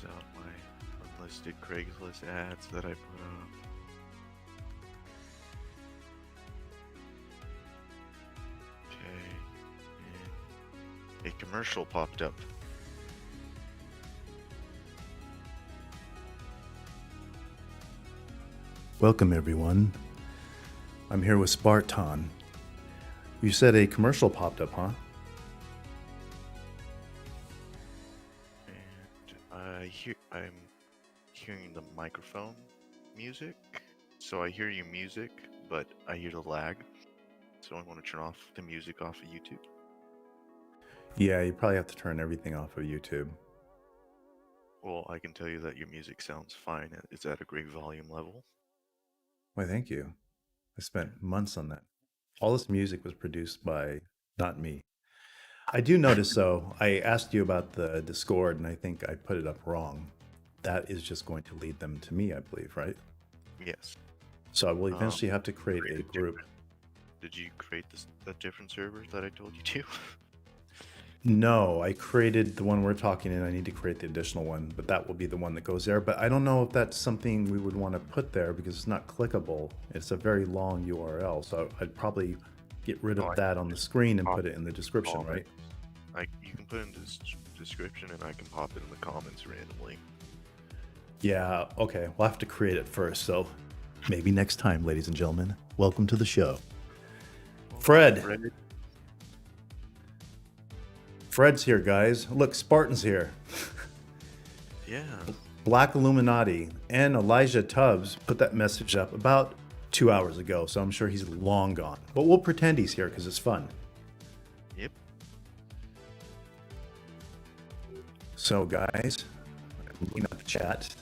out my unlisted Craigslist ads that I put up. Okay, and a commercial popped up. Welcome, everyone. I'm here with Spartan. You said a commercial popped up, huh? And I'm hearing the microphone music. So I hear your music, but I hear the lag. So I want to turn off the music off of YouTube. Yeah, you probably have to turn everything off of YouTube. Well, I can tell you that your music sounds fine. It's at a great volume level. Why, thank you. I spent months on that. All this music was produced by not me. I do notice, though, I asked you about the Discord, and I think I put it up wrong. That is just going to lead them to me, I believe, right? Yes. So I will eventually have to create a create a group. Did you create a different server that I told you to? No, I created the one we're talking in. I need to create the additional one, but that will be the one that goes there. But I don't know if that's something we would want to put there because it's not clickable. It's a very long URL. So I'd probably get rid of that on the screen and put it in the description, right? You can put it in the description and I can pop it in the comments randomly. Yeah, okay. We'll have to create it first. So maybe next time, ladies and gentlemen. Welcome to the show. Fred. Fred's here, guys. Look, Spartan's here. Yeah. Black Illuminati and Elijah Tubbs put that message up about 2 hours ago, so I'm sure he's long gone. But we'll pretend he's here because it's fun. Yep. So, guys, I'm looking at the chat.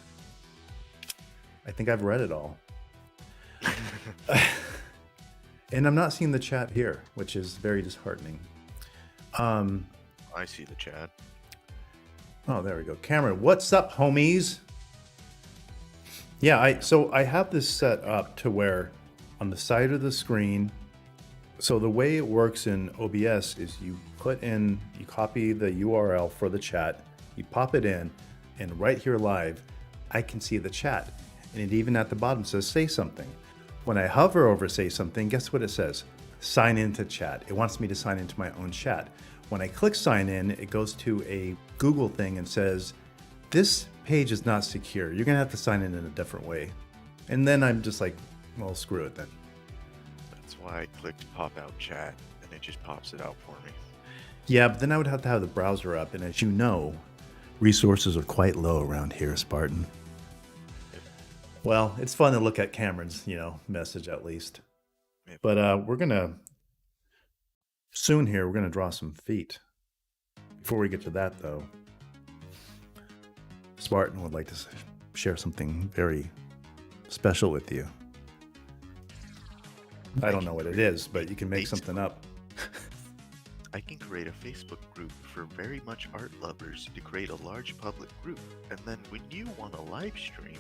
I think I've read it all. And I'm not seeing the chat here, which is very disheartening. I see the chat. Oh, there we go. Cameron, what's up, homies? Yeah, I have this set up to where on the side of the screen, so the way it works in OBS is you copy the URL for the chat, you pop it in, and right here live, I can see the chat. And it even at the bottom says, say something. When I hover over say something, guess what it says? Sign into chat. It wants me to sign into my own chat. When I click sign in, it goes to a Google thing and says, this page is not secure. You're gonna have to sign in a different way. And then I'm just like, well, screw it then. That's why I clicked pop out chat and it just pops it out for me. Yeah, but then I would have to have the browser up. And as you know, resources are quite low around here, Spartan. Yep. Well, it's fun to look at Cameron's, message at least. Yep. But we're gonna draw some feet. Before we get to that, though, Spartan would like to share something very special with you. I don't know what it is, but you can make something up. I can create a Facebook group for very much art lovers to create a large public group. And then when you want a live stream,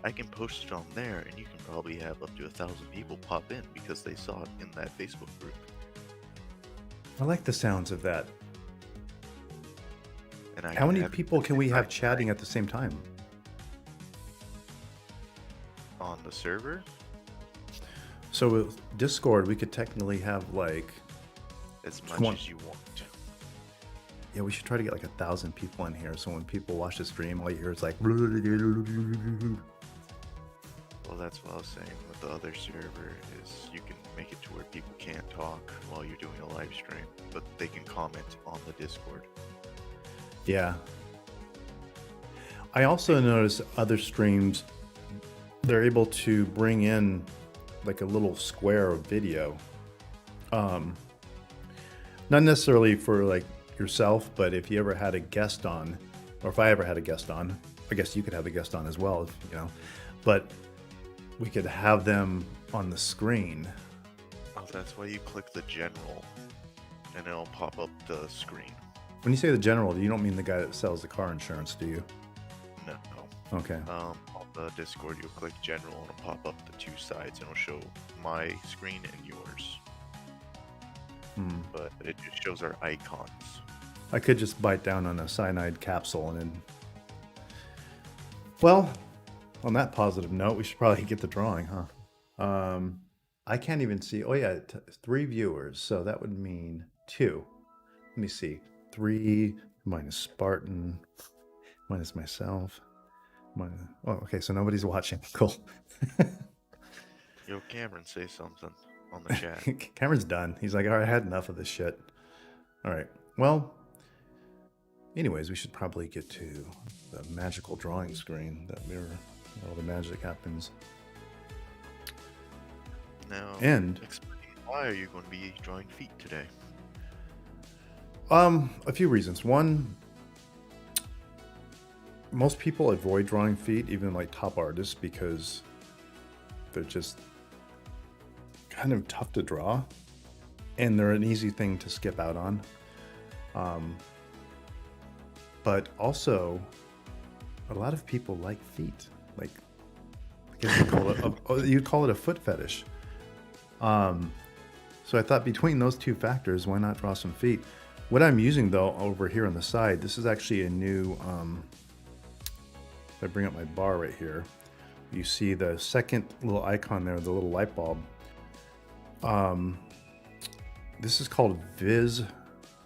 I can post it on there and you can probably have up to 1,000 people pop in because they saw it in that Facebook group. I like the sounds of that. And how many people can we have chatting at the same time? On the server? So with Discord, we could technically have like... as much as you want. Yeah, we should try to get like 1,000 people in here. So when people watch the stream, all you hear is like... Well, that's what I was saying with the other server is you can make it to where people can't talk while you're doing a live stream, but they can comment on the Discord. Yeah. I also notice other streams, they're able to bring in like a little square of video. Not necessarily for like yourself, but if you ever had a guest on, or if I ever had a guest on, I guess you could have a guest on as well, but we could have them on the screen. Oh, that's why you click the general and it'll pop up the screen. When you say the general, you don't mean the guy that sells the car insurance, do you? No. Okay. On the Discord, you'll click general and it'll pop up the two sides and it'll show my screen and yours. But it just shows our icons. I could just bite down on a cyanide capsule and then Well, on that positive note, we should probably get the drawing, huh? I can't even see. Oh yeah, 3 viewers. So that would mean 2. Let me see. 3 minus Spartan minus myself. Oh, okay. So nobody's watching. Cool. Yo, Cameron, say something on the chat. Cameron's done. He's like, all right, I had enough of this shit. All right. Well, anyways, we should probably get to the magical drawing screen that mirror where all the magic happens. Now, And explain, why are you going to be drawing feet today? a few reasons. One, most people avoid drawing feet, even like top artists, because they're just kind of tough to draw, and they're an easy thing to skip out on. But also, a lot of people like feet. Like, I guess you'd call it a foot fetish. So I thought between those two factors, why not draw some feet? What I'm using though over here on the side, this is actually a new, if I bring up my bar right here, you see the second little icon there, the little light bulb. This is called VizRef,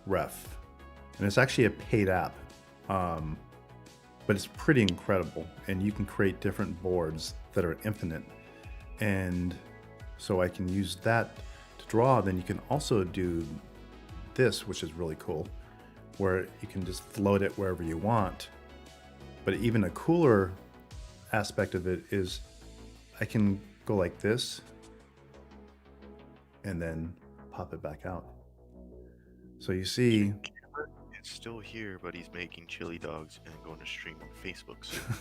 and it's actually a paid app, but it's pretty incredible, and you can create different boards that are infinite. And so I can use that to draw. Then you can also do this, which is really cool, where you can just float it wherever you want. But even a cooler aspect of it is I can go like this and then pop it back out. So you see, It's still here, but he's making chili dogs and going to stream on Facebook soon.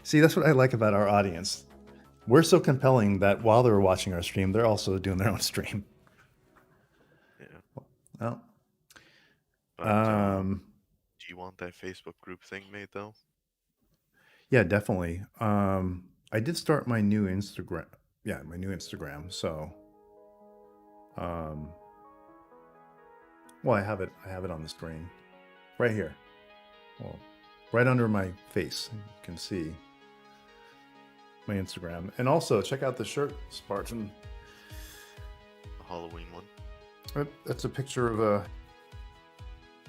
see, that's what I like about our audience. We're so compelling that while they're watching our stream, they're also doing their own stream. Yeah. Well, But, do you want that Facebook group thing made though? yeah, definitely. I did start my new Instagram. Yeah, my new Instagram. So, well, I have it on the screen right here. Well, right under my face, you can see my Instagram. And also check out the shirt, Spartan. The Halloween one. That's a picture of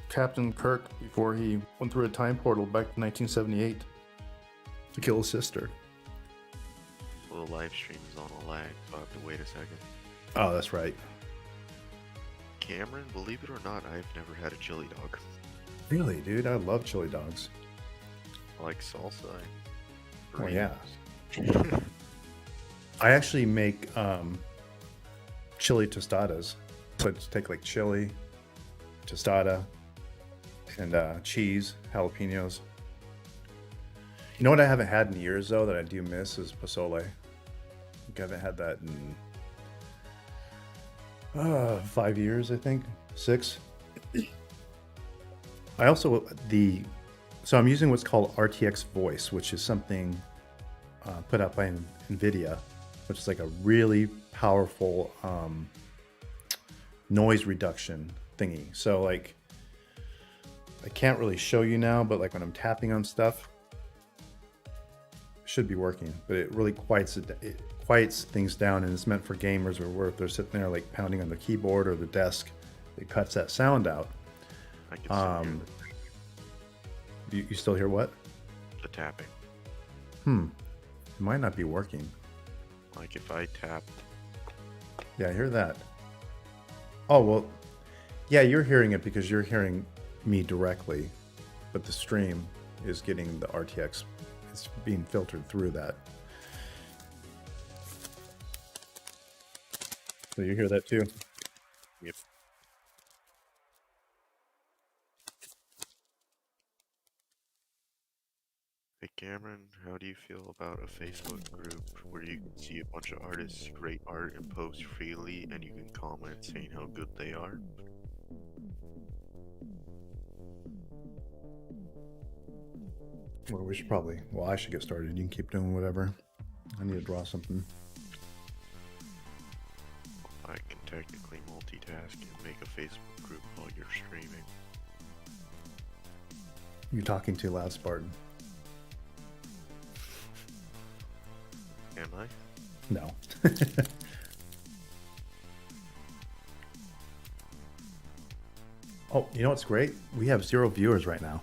Captain Kirk before he went through a time portal back to 1978 to kill his sister. Well, the live stream is on a lag, so I have to wait a second. Oh, that's right. Cameron, believe it or not, I've never had a chili dog. Really, dude? I love chili dogs. I like salsa. Oh, yeah. I actually make chili tostadas. So I just take like chili, tostada, and cheese, jalapenos. You know what I haven't had in years though that I do miss is pozole. I haven't had that in 5 years, I think, 6. I also so I'm using what's called RTX Voice, which is something put out by NVIDIA, which is like a really powerful noise reduction thingy. So like, I can't really show you now, but like when I'm tapping on stuff, it should be working, but it really quiets things down, and it's meant for gamers or where if they're sitting there like pounding on the keyboard or the desk, it cuts that sound out. I can still hear You still hear what? the tapping. It might not be working. Like if I tapped. Yeah, I hear that. Oh, well, yeah, you're hearing it because you're hearing me directly, but the stream is getting the RTX. It's being filtered through that. So you hear that too? Yep. Hey Cameron, how do you feel about a Facebook group where you can see a bunch of artists create art and post freely, and you can comment saying how good they are? Well, I should get started. You can keep doing whatever. I need to draw something. I can technically multitask and make a Facebook group while you're streaming. You're talking too loud, Spartan. Am I? No. Oh, you know what's great? We have 0 viewers right now.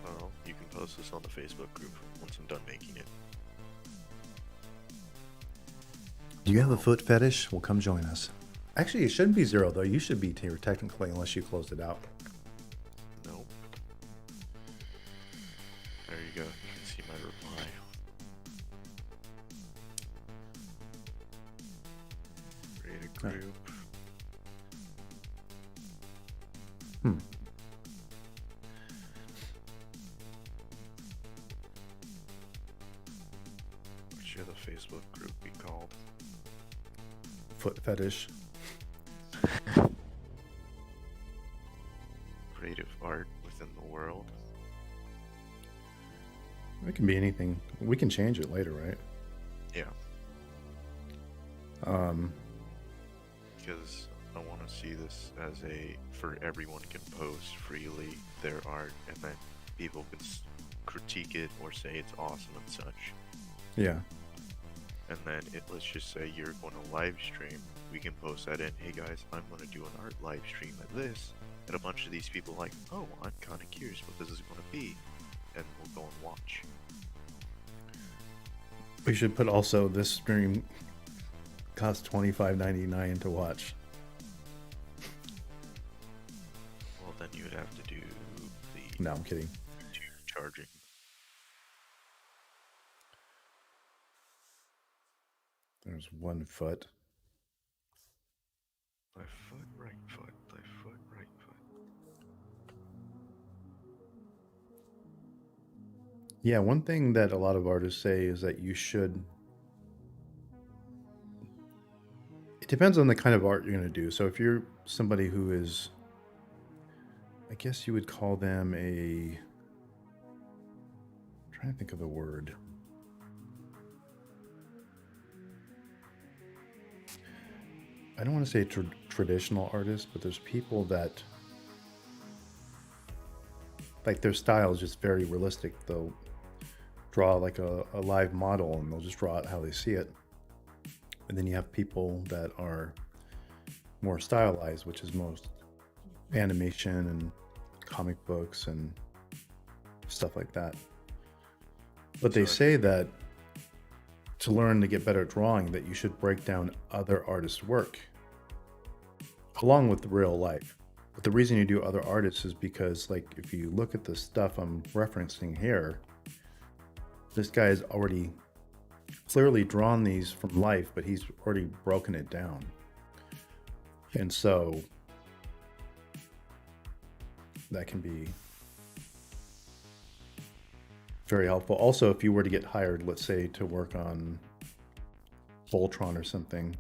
Well, you can post this on the Facebook group once I'm done making it. Do you have a foot fetish? Well, come join us. Actually, it shouldn't be 0 though. You should be here technically, unless you closed it out. Nope. There you go. You can see my reply. Create a group. What should the Facebook group be called? Foot fetish. Creative art within the world. It can be anything. We can change it later, right? Yeah. Because I want to see this as for everyone can post freely their art, and then people can critique it or say it's awesome and such. Yeah. And then let's just say you're going to live stream. We can post that in. Hey guys, I'm going to do an art live stream of this, and a bunch of these people are like, oh, I'm kind of curious what this is going to be, and we'll go and watch. We should put also this stream costs $25.99 to watch. Well, then you would have to do the No, I'm kidding. YouTube charging. There's 1 foot. Thy foot, right foot, thy foot, right foot. Yeah, one thing that a lot of artists say is that you should. It depends on the kind of art you're going to do. So if you're somebody who is, I guess you would call them I'm trying to think of the word. I don't want to say traditional artists, but there's people that, like, their style is just very realistic. They'll draw like a live model and they'll just draw it how they see it. And then you have people that are more stylized, which is most animation and comic books and stuff like that. But they say that to learn to get better at drawing, that you should break down other artists' work along with real life. But the reason you do other artists is because, like, if you look at the stuff I'm referencing here, this guy's already clearly drawn these from life, but he's already broken it down. And so that can be very helpful. Also, if you were to get hired, let's say, to work on Voltron or something,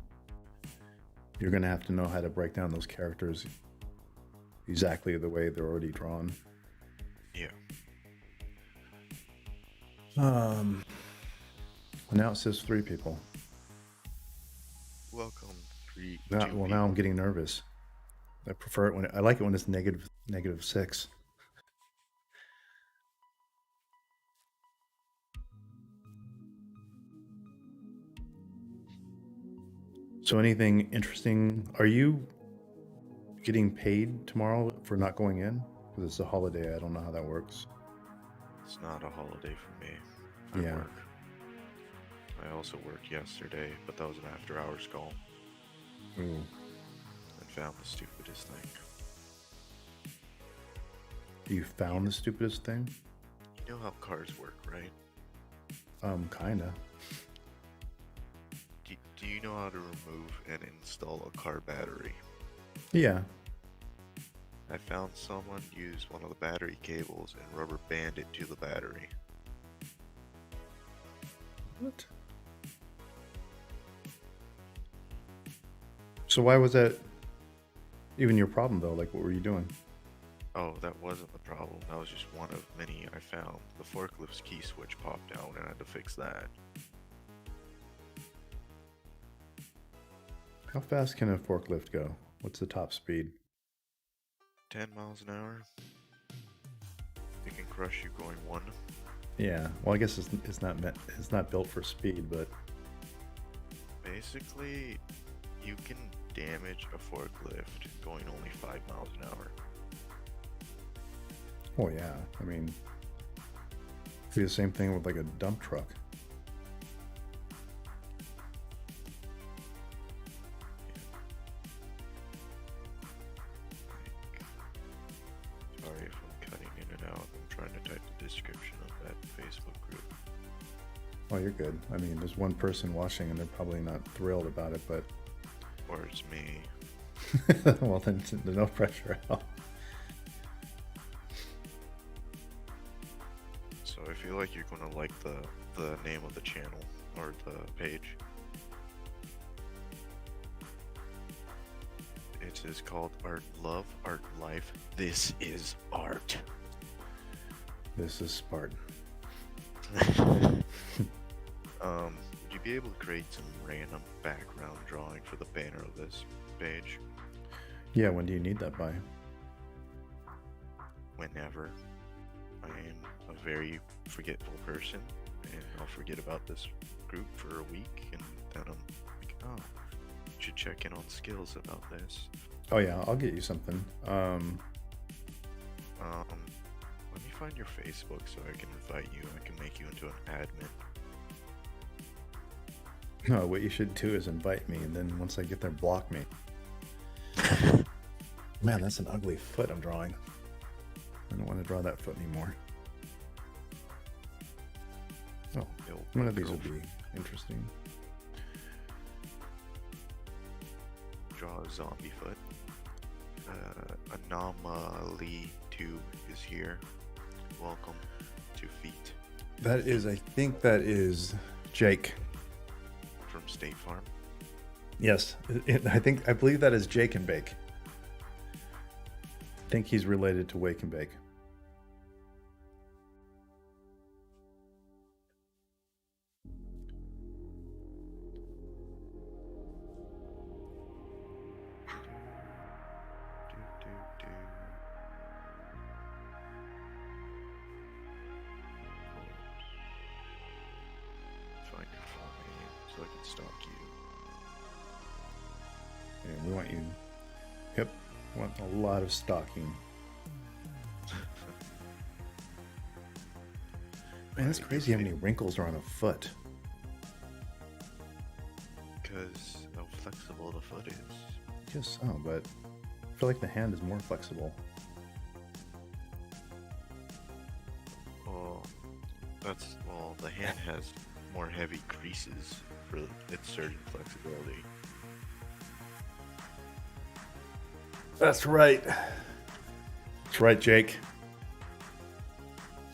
you're going to have to know how to break down those characters exactly the way they're already drawn. Yeah. Now it says 3 people. Welcome, 3. Now I'm getting nervous. I prefer it I like it when it's -6. So anything interesting? Are you getting paid tomorrow for not going in? Because it's a holiday. I don't know how that works. It's not a holiday for me. I work. I also worked yesterday, but that was an after-hours call. Ooh. And found the stupidest thing. You found the stupidest thing? You know how cars work, right? Kinda. Do you know how to remove and install a car battery? Yeah. I found someone use one of the battery cables and rubber band it to the battery. What? So why was that even your problem, though? Like, what were you doing? Oh, that wasn't the problem. That was just one of many I found. The forklift's key switch popped out and I had to fix that. How fast can a forklift go? What's the top speed? 10 miles an hour. It can crush you going 1. Yeah. Well, I guess it's not meant. It's not built for speed, but Basically, you can damage a forklift going only 5 miles an hour. oh yeah. I mean, do the same thing with like a dump truck. Sorry if I'm cutting in and out. I'm trying to type the description of that Facebook group. Oh, you're good. I mean, there's one person watching, and they're probably not thrilled about it, but Or it's me. well, then there's no pressure at all. So I feel like you're gonna like the name of the channel or the page. It is called Art Love, Art Life. This is art. This is Spartan. Would you be able to create some random background drawing for the banner of this page? Yeah. When do you need that by? Whenever. I am a very forgetful person, and I'll forget about this group for a week, and then I'm like, oh, should check in on skills about this. Oh yeah, I'll get you something. Let me find your Facebook so I can invite you. I can make you into an admin. No, what you should do is invite me, and then once I get there, block me. Man, that's an ugly foot I'm drawing. I don't want to draw that foot anymore. Oh, It'll one of these go will be interesting. Draw a zombie foot. Anomaly Tube is here. Welcome to Feet That is, I think that is Jake. from State Farm. Yes, I believe that is Jake and Bake. I think he's related to Wake and Bake. Do. Find your full name so I can stalk you. And we want you. Yep, want a lot of stalking. Man, it's crazy how many wrinkles are on a foot. Because how flexible the foot is. Just so, but I feel like the hand is more flexible. Well, the hand has more heavy creases for its surgeon flexibility. That's right. That's right, Jake.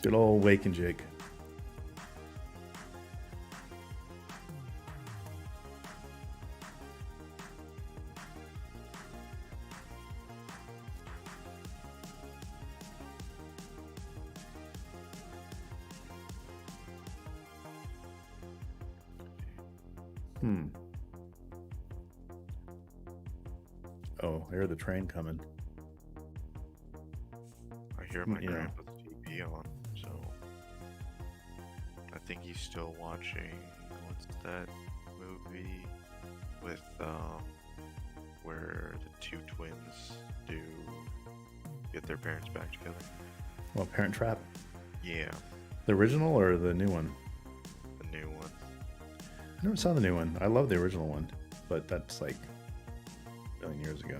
Good old Wake and Jake. Oh, I hear the train coming. I hear my Yeah. grandpa's TV on, so I think he's still watching. What's that movie with where the two twins do get their parents back together? Well, Parent Trap. Yeah, The original or the new one? the new one. I never saw the new one. I love the original one, but that's like a million years ago.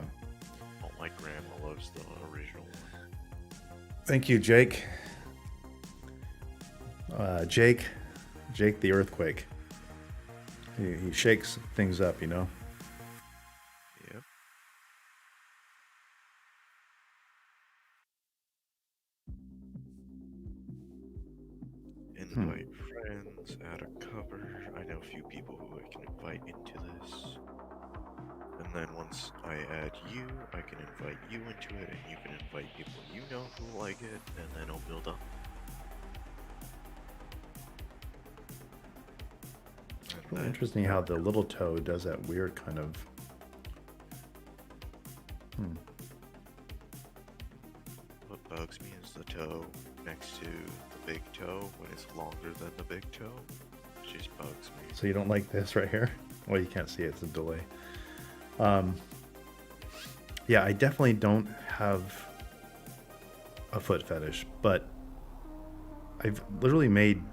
Well, my grandma loves the original one. Thank you, Jake. Jake the Earthquake. He shakes things up, you know? Yep. Invite friends, add a cover. I know a few people who I can invite into this. And then once I add you, I can invite you into it, and you can invite people you know who like it, and then it'll build up. It's really interesting how the little toe does that weird kind of. bugs me is the toe next to the big toe when it's longer than the big toe. It just bugs me. So you don't like this right here? Well, you can't see it, it's a delay. Yeah, I definitely don't have a foot fetish, but I've literally made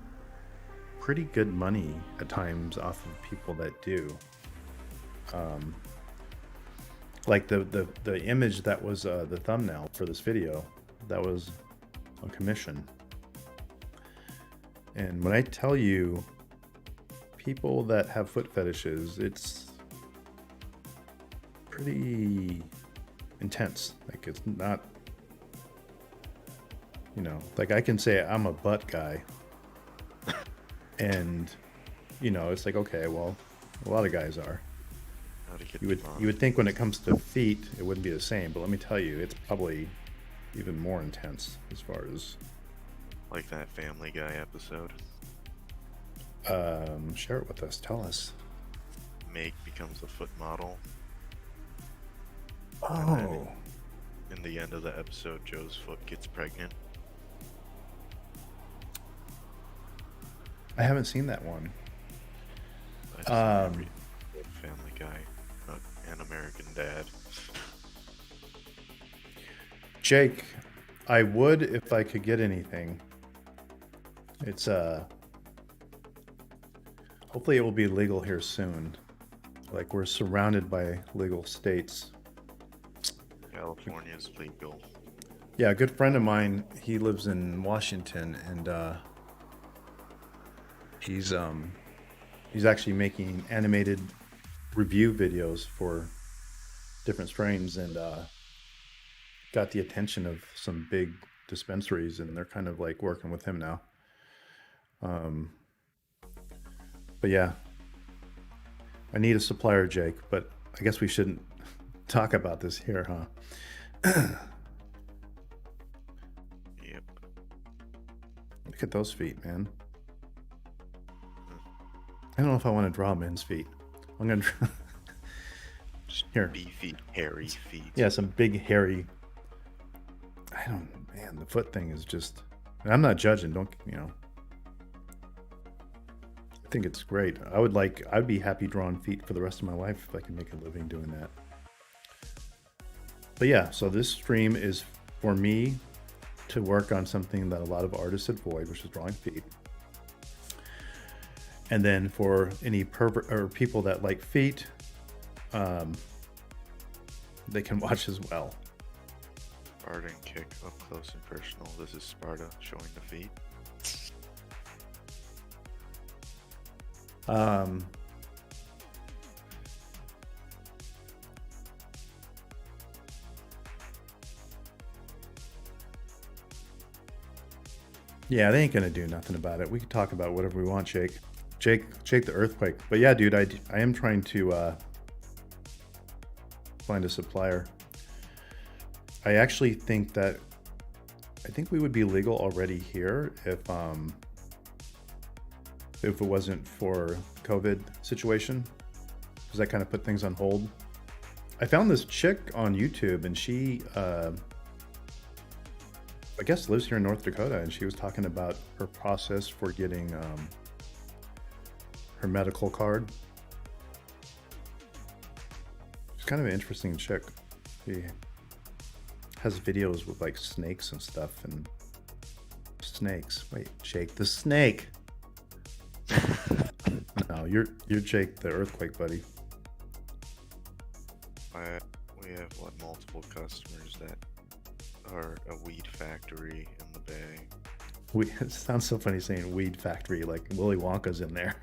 pretty good money at times off of people that do. Like the image that was the thumbnail for this video, that was a commission. And when I tell you people that have foot fetishes, it's pretty intense. Like, it's not, you know, like I can say I'm a butt guy and, you know, it's like, okay, well, a lot of guys are. You would think when it comes to feet it wouldn't be the same, but let me tell you, it's probably even more intense as far as like that Family Guy episode. Share it with us. Tell us. Meg becomes a foot model. Oh. In the end of the episode, Joe's foot gets pregnant. I haven't seen that one. Family Guy, an American Dad. Jake, I would if I could get anything. It's hopefully it will be legal here soon. Like, we're surrounded by legal states. California is legal. Yeah, a good friend of mine, he lives in Washington, and he's actually making animated review videos for different strains, and got the attention of some big dispensaries, and they're kind of like working with him now. But yeah, I need a supplier, Jake, but I guess we shouldn't talk about this here, huh? Yep. Look at those feet, man. I don't know if I want to draw men's feet. I'm gonna draw here. Beefy, hairy feet. Yeah, some big hairy. Man, the foot thing is just. I'm not judging. Don't, you know. I think it's great. I'd be happy drawing feet for the rest of my life if I could make a living doing that. But yeah, so this stream is for me to work on something that a lot of artists avoid, which is drawing feet. And then for any pervert or people that like feet, they can watch as well. Sparta and Kick up close and personal. This is Sparta showing the feet. Yeah, they ain't gonna do nothing about it. We can talk about whatever we want, Jake the earthquake. But yeah, dude, I am trying to find a supplier. I actually think we would be legal already here if it wasn't for COVID situation, because that kind of put things on hold. I found this chick on YouTube, and she I guess lives here in North Dakota, and she was talking about her process for getting her medical card. She's kind of an interesting chick. She has videos with like snakes and stuff, and snakes. Wait, Jake the snake. No, you're Jake the earthquake, buddy. We have multiple customers that are a weed factory in the Bay. It sounds so funny saying weed factory, like Willy Wonka's in there.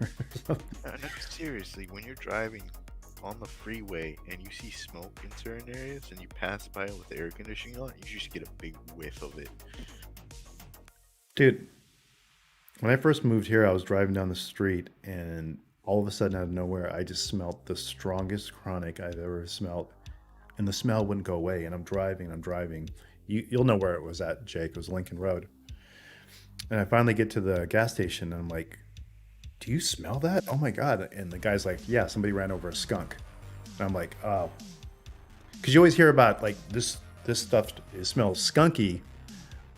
No, seriously, when you're driving on the freeway and you see smoke in certain areas and you pass by it with the air conditioning on, you just get a big whiff of it. Dude, when I first moved here, I was driving down the street, and all of a sudden out of nowhere, I just smelled the strongest chronic I've ever smelled, and the smell wouldn't go away. And I'm driving. You'll know where it was at, Jake. It was Lincoln Road. And I finally get to the gas station, and I'm like, do you smell that? Oh my God. And the guy's like, yeah, somebody ran over a skunk. And I'm like, oh. Because you always hear about, like, this stuff, it smells skunky,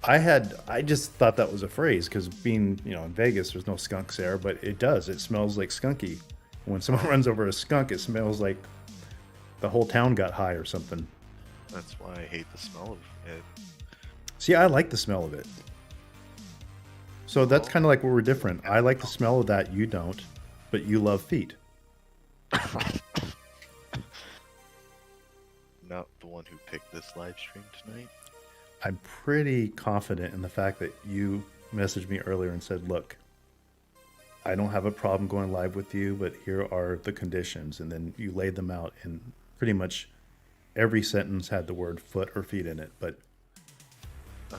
I just thought that was a phrase because being, in Vegas, there's no skunks there, but it does. It smells like skunky. When someone runs over a skunk, it smells like the whole town got high or something. That's why I hate the smell of it. See, I like the smell of it. So that's Well, kind of like where we're different. I like the smell of that, you don't, but you love feet. not the one who picked this live stream tonight. I'm pretty confident in the fact that you messaged me earlier and said, look, I don't have a problem going live with you, but here are the conditions. And then you laid them out, and pretty much every sentence had the word foot or feet in it. But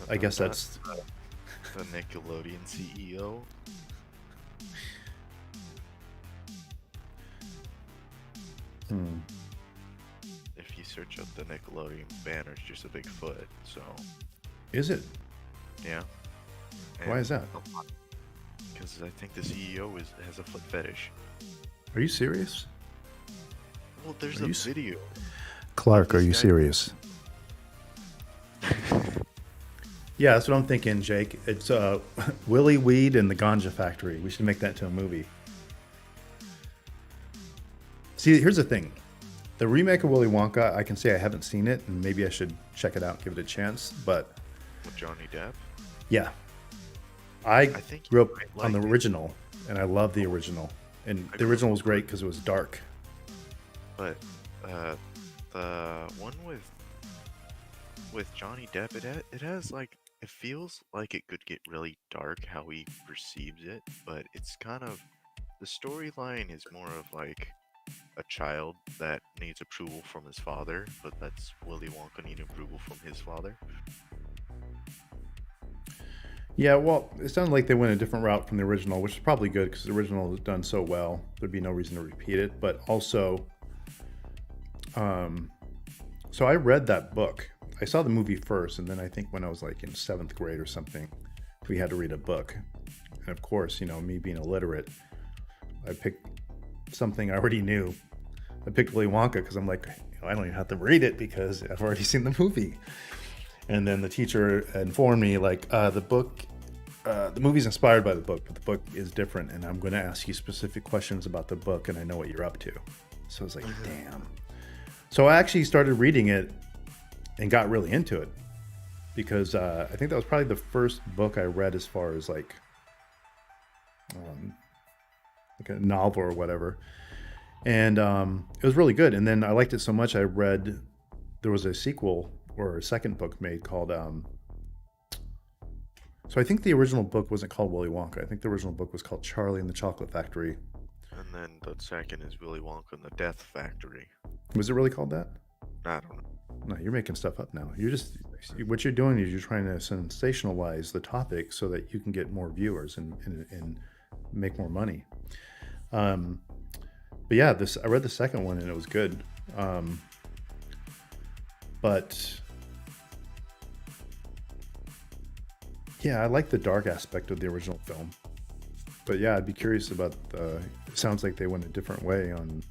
I guess Not that's the Nickelodeon CEO. If you search up the Nickelodeon banner, it's just a big foot. So is it? yeah. Why is that? Because I think the CEO has a foot fetish. Are you serious? Well, there's Are a you video. Clark, are This you guy- serious? Yeah, that's what I'm thinking, Jake. It's Willy Weed and the Ganja Factory. We should make that into a movie. See, here's the thing. The remake of Willy Wonka, I can say I haven't seen it, and maybe I should check it out, give it a chance. But With Johnny Depp. yeah, I think grew up you might on the like it. original, and I love the original. And the original was great because it was dark. But the one with Johnny Depp, it has like, it feels like it could get really dark how he perceives it, but it's kind of, the storyline is more of like a child that needs approval from his father, but that's Willy Wonka needing approval from his father. Yeah, well, it sounded like they went a different route from the original, which is probably good because the original was done so well. There'd be no reason to repeat it. But also, so I read that book. I saw the movie first, and then I think when I was like in 7th grade or something, we had to read a book. And of course, me being illiterate, I picked something I already knew. I picked Willy Wonka because I'm like, I don't even have to read it because I've already seen the movie. And then the teacher informed me, like, the movie's inspired by the book, but the book is different, and I'm going to ask you specific questions about the book, and I know what you're up to. So I was like, damn. So I actually started reading it and got really into it because I think that was probably the first book I read as far as like a novel or whatever. And it was really good. And then I liked it so much, I read, there was a sequel or a second book made called so I think the original book wasn't called Willy Wonka. I think the original book was called Charlie and the Chocolate Factory. And then the second is Willy Wonka and the Death Factory. Was it really called that? I don't know. No, you're making stuff up now. What you're doing is you're trying to sensationalize the topic so that you can get more viewers and make more money. But yeah, I read the second one and it was good. But yeah, I like the dark aspect of the original film. But yeah, I'd be curious about it sounds like they went a different way on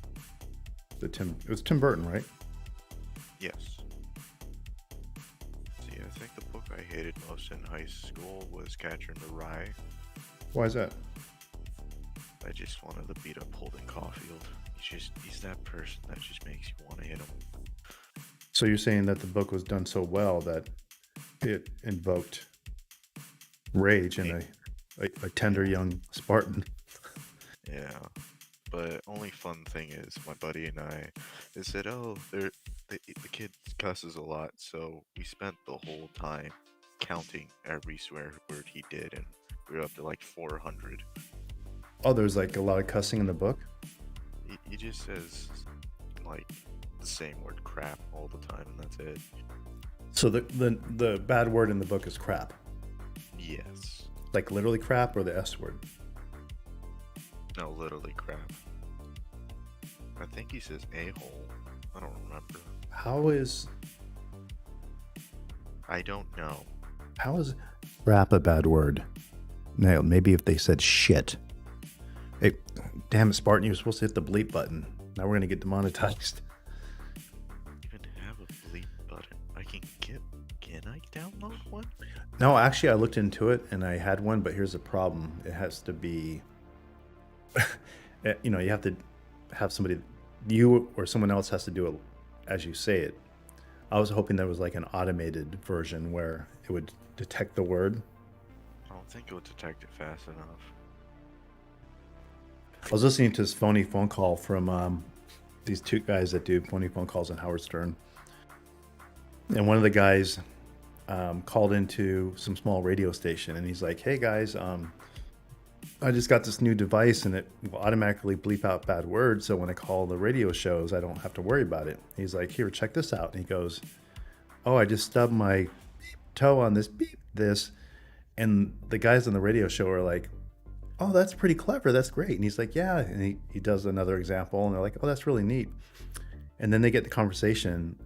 it was Tim Burton, right? Yes. See, I think the book I hated most in high school was Catcher in the Rye. Why is that? I just wanted to beat up Holden Caulfield. He's that person that just makes you want to hit him. So you're saying that the book was done so well that it invoked rage in a tender young Spartan. Yeah. But only fun thing is, my buddy and I, they said, oh, the kid cusses a lot, so we spent the whole time counting every swear word he did, and we were up to like 400. Oh, there's like a lot of cussing in the book? He just says like the same word crap all the time, and that's it. So the bad word in the book is crap. Yes. Like literally crap or the S word? No, literally crap. I think he says a-hole. I don't remember. I don't know. How is crap a bad word? No, maybe if they said shit. Hey, damn it, Spartan, you were supposed to hit the bleep button. Now we're gonna get demonetized. Even have a bleep button. I can get, can I download one? No, actually, I looked into it and I had one, but here's the problem. It has to be, you have to have somebody, you or someone else has to do it as you say it. I was hoping there was like an automated version where it would detect the word. I don't think it would detect it fast enough. I was listening to this phony phone call from these two guys that do phony phone calls on Howard Stern. And one of the guys called into some small radio station and he's like, hey guys, I just got this new device and it will automatically bleep out bad words. So when I call the radio shows, I don't have to worry about it. He's like, here, check this out. And he goes, oh, I just stubbed my toe on this. And the guys on the radio show are like, oh, that's pretty clever. That's great. And he's like, yeah. And he does another example and they're like, oh, that's really neat. And then they get the conversation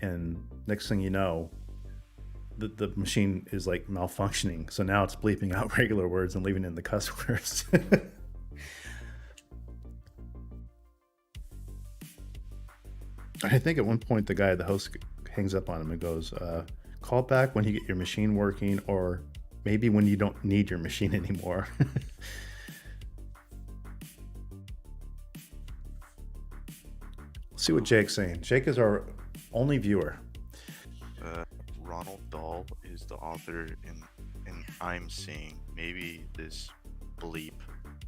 and next thing you know, the machine is like malfunctioning. So now it's bleeping out regular words and leaving in the cuss words. I think at one point the host hangs up on him and goes, call back when you get your machine working or maybe when you don't need your machine anymore. Let's see what Jake's saying. Jake is our only viewer. Ronald Dahl is the author, and I'm seeing maybe this bleep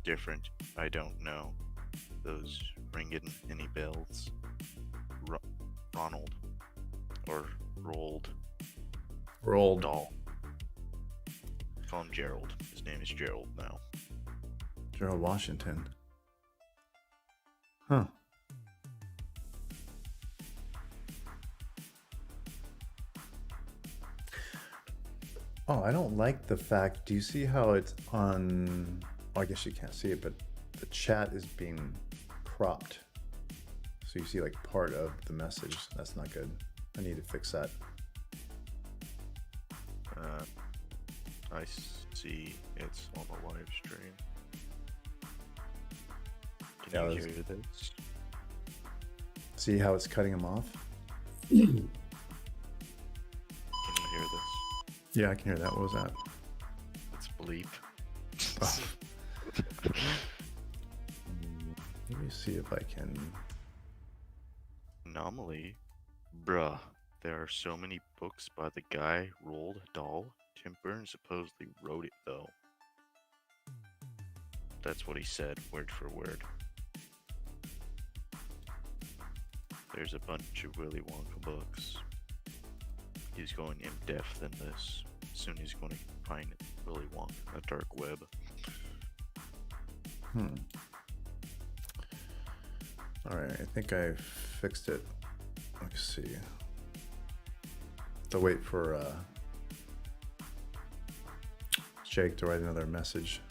different. I don't know. Those ringing any bells? Ronald or Roald Dahl. Call him Gerald. His name is Gerald now. Gerald Washington. Huh. Oh, I don't like the fact. Do you see how it's on? Oh, I guess you can't see it, but the chat is being cropped. So you see like part of the message. That's not good. I need to fix that. I see it's on the live stream. Can you hear this? See how it's cutting them off? Can you hear this? Yeah, I can hear that. What was that? It's bleep. Oh. Let me see if I can. Anomaly? Bruh, there are so many books by the guy Roald Dahl. Tim Burns supposedly wrote it though. That's what he said, word for word. There's a bunch of Willy Wonka books. He's going in depth in this. Soon he's going to find Willy Wonka on the dark web. Alright, I think I fixed it. Let's see. To wait for Jake to write another message.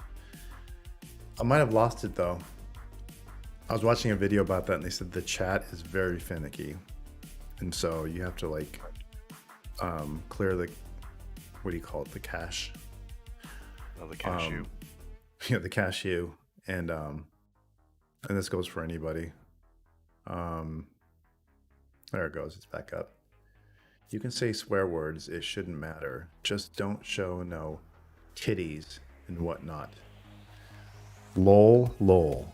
I might have lost it though. I was watching a video about that and they said the chat is very finicky. And so you have to like clear the, what do you call it? The cache. Oh, the cashew. Yeah, the cashew. And this goes for anybody. There it goes. It's back up. You can say swear words. It shouldn't matter. Just don't show no titties and whatnot. Lol, lol.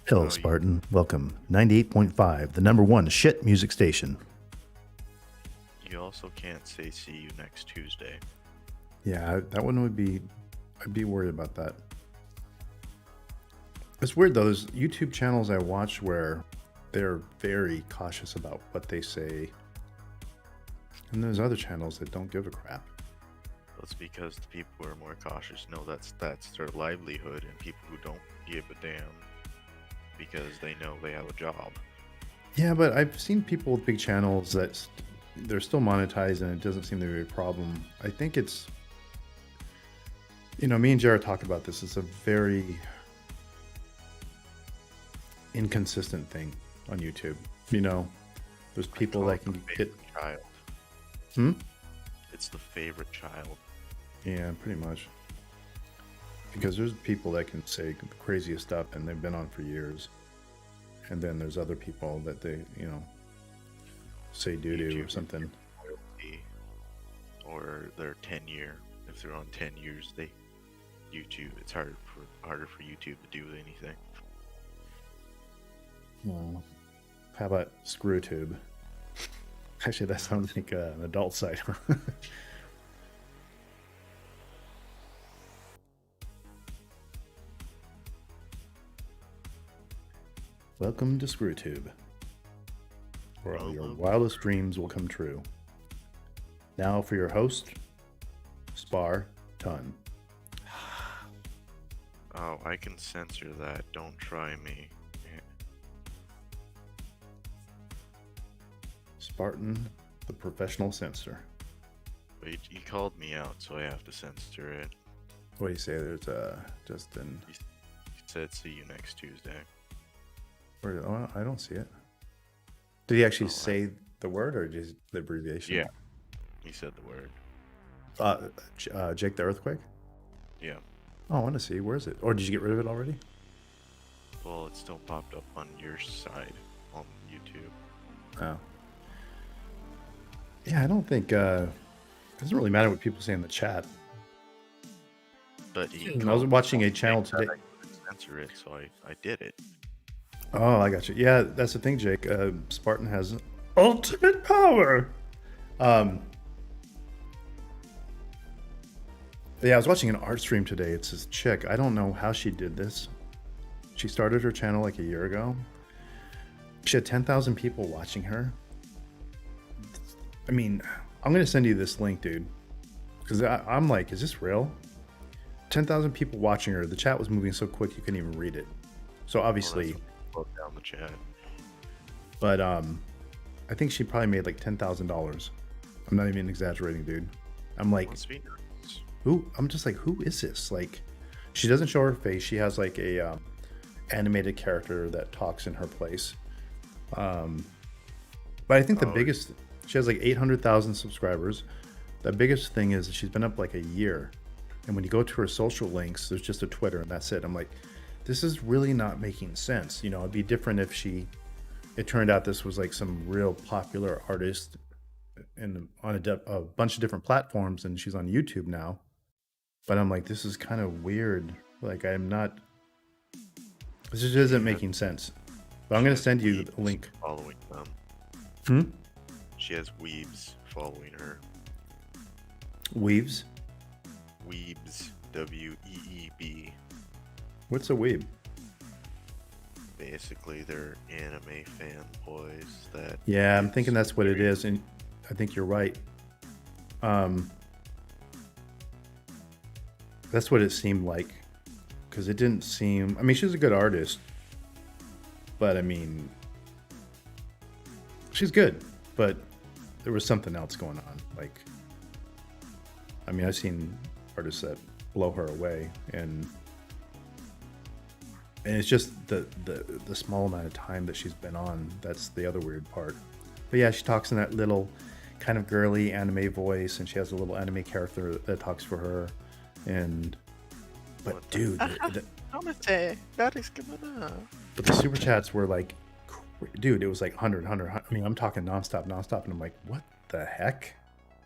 Hello, Spartan. Welcome. 98.5, the #1 shit music station. You also can't say see you next Tuesday. Yeah, that one would be, I'd be worried about that. It's weird though, there's YouTube channels I watch where they're very cautious about what they say. And there's other channels that don't give a crap. That's because the people who are more cautious know that's their livelihood, and people who don't give a damn because they know they have a job. Yeah, but I've seen people with big channels that they're still monetized and it doesn't seem to be a problem. I think it's, me and Jared talk about this. It's a very inconsistent thing on YouTube. There's people that can get child. Hmm? It's the favorite child. Yeah, pretty much. Because there's people that can say the craziest stuff and they've been on for years. And then there's other people that they, say doo-doo or something. or their tenure. If they're on 10 years, YouTube. It's harder for YouTube to do anything. Well, how about ScrewTube? Actually, that sounds like an adult site. Welcome to ScrewTube, where all your wildest dreams will come true. Now for your host, Spar Ton. Oh, I can censor that. Don't try me. Spartan, the professional censor. Wait, he called me out, so I have to censor it. What do you say? There's Justin. He said, "See you next Tuesday." Oh, I don't see it. Did he actually say the word or just the abbreviation? Yeah, he said the word. Jake the Earthquake? Yeah. Oh, I want to see. Where is it? Or did you get rid of it already? Well, it still popped up on your side on YouTube. Oh. Yeah, I don't think it doesn't really matter what people say in the chat. But I was watching a channel today. I couldn't censor it, so I did it. Oh, I got you. Yeah, that's the thing, Jake. Spartan has ultimate power. Yeah, I was watching an art stream today. It's this chick. I don't know how she did this. She started her channel like a year ago. She had 10,000 people watching her. I mean, I'm going to send you this link, dude. Because I'm like, is this real? 10,000 people watching her. The chat was moving so quick you couldn't even read it. So obviously... Look down the chat. But I think she probably made like $10,000. I'm not even exaggerating, dude. I'm like... Who? I'm just like, who is this? Like, she doesn't show her face. She has like a animated character that talks in her place. But I think the biggest, she has like 800,000 subscribers. The biggest thing is she's been up like a year. And when you go to her social links, there's just a Twitter and that's it. I'm like, this is really not making sense. You know, it'd be different if it turned out this was like some real popular artist and on a bunch of different platforms and she's on YouTube now. But I'm like, this is kind of weird. Like, this just isn't making sense. But I'm going to send you a link. Following them. Hmm? She has weebs following her. Weaves? Weebs. W-E-E-B. What's a weeb? Basically, they're anime fanboys that... Yeah, I'm thinking that's what it is. And I think you're right. That's what it seemed like, because it didn't seem... I mean, she's a good artist, but I mean, she's good, but there was something else going on. Like, I mean, I've seen artists that blow her away, and it's just the small amount of time that she's been on. That's the other weird part. But yeah, she talks in that little kind of girly anime voice, and she has a little anime character that talks for her. But dude, but the super chats were like, dude, it was like 100. I mean, I'm talking nonstop, and I'm like, what the heck?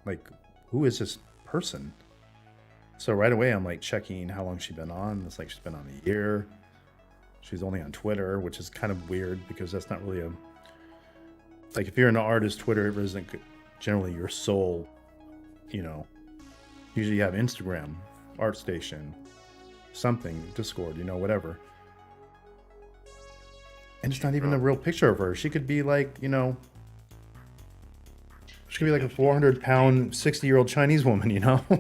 Like, who is this person? So right away, I'm like checking how long she's been on. It's like she's been on a year. She's only on Twitter, which is kind of weird because that's not really like if you're an artist, Twitter isn't generally your sole, you know. Usually you have Instagram, ArtStation, something, Discord, you know, whatever. And it's not even a real picture of her. She could be like, you know, she could be like a 400-pound, 60-year-old Chinese woman, you know? I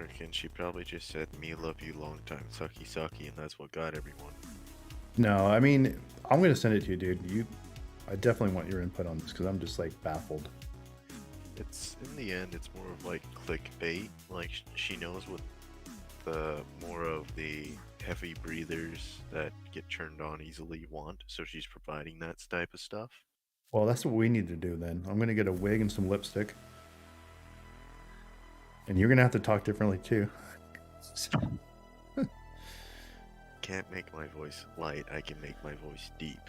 reckon she probably just said, "Me love you long time, sucky sucky," and that's what got everyone. No, I mean, I'm going to send it to you, dude. I definitely want your input on this because I'm just like baffled. It's in the end, it's more of like clickbait. Like she knows what the more of the heavy breathers that get turned on easily want, so she's providing that type of stuff. Well, that's what we need to do then. I'm going to get a wig and some lipstick. And you're going to have to talk differently too. Can't make my voice light, I can make my voice deep.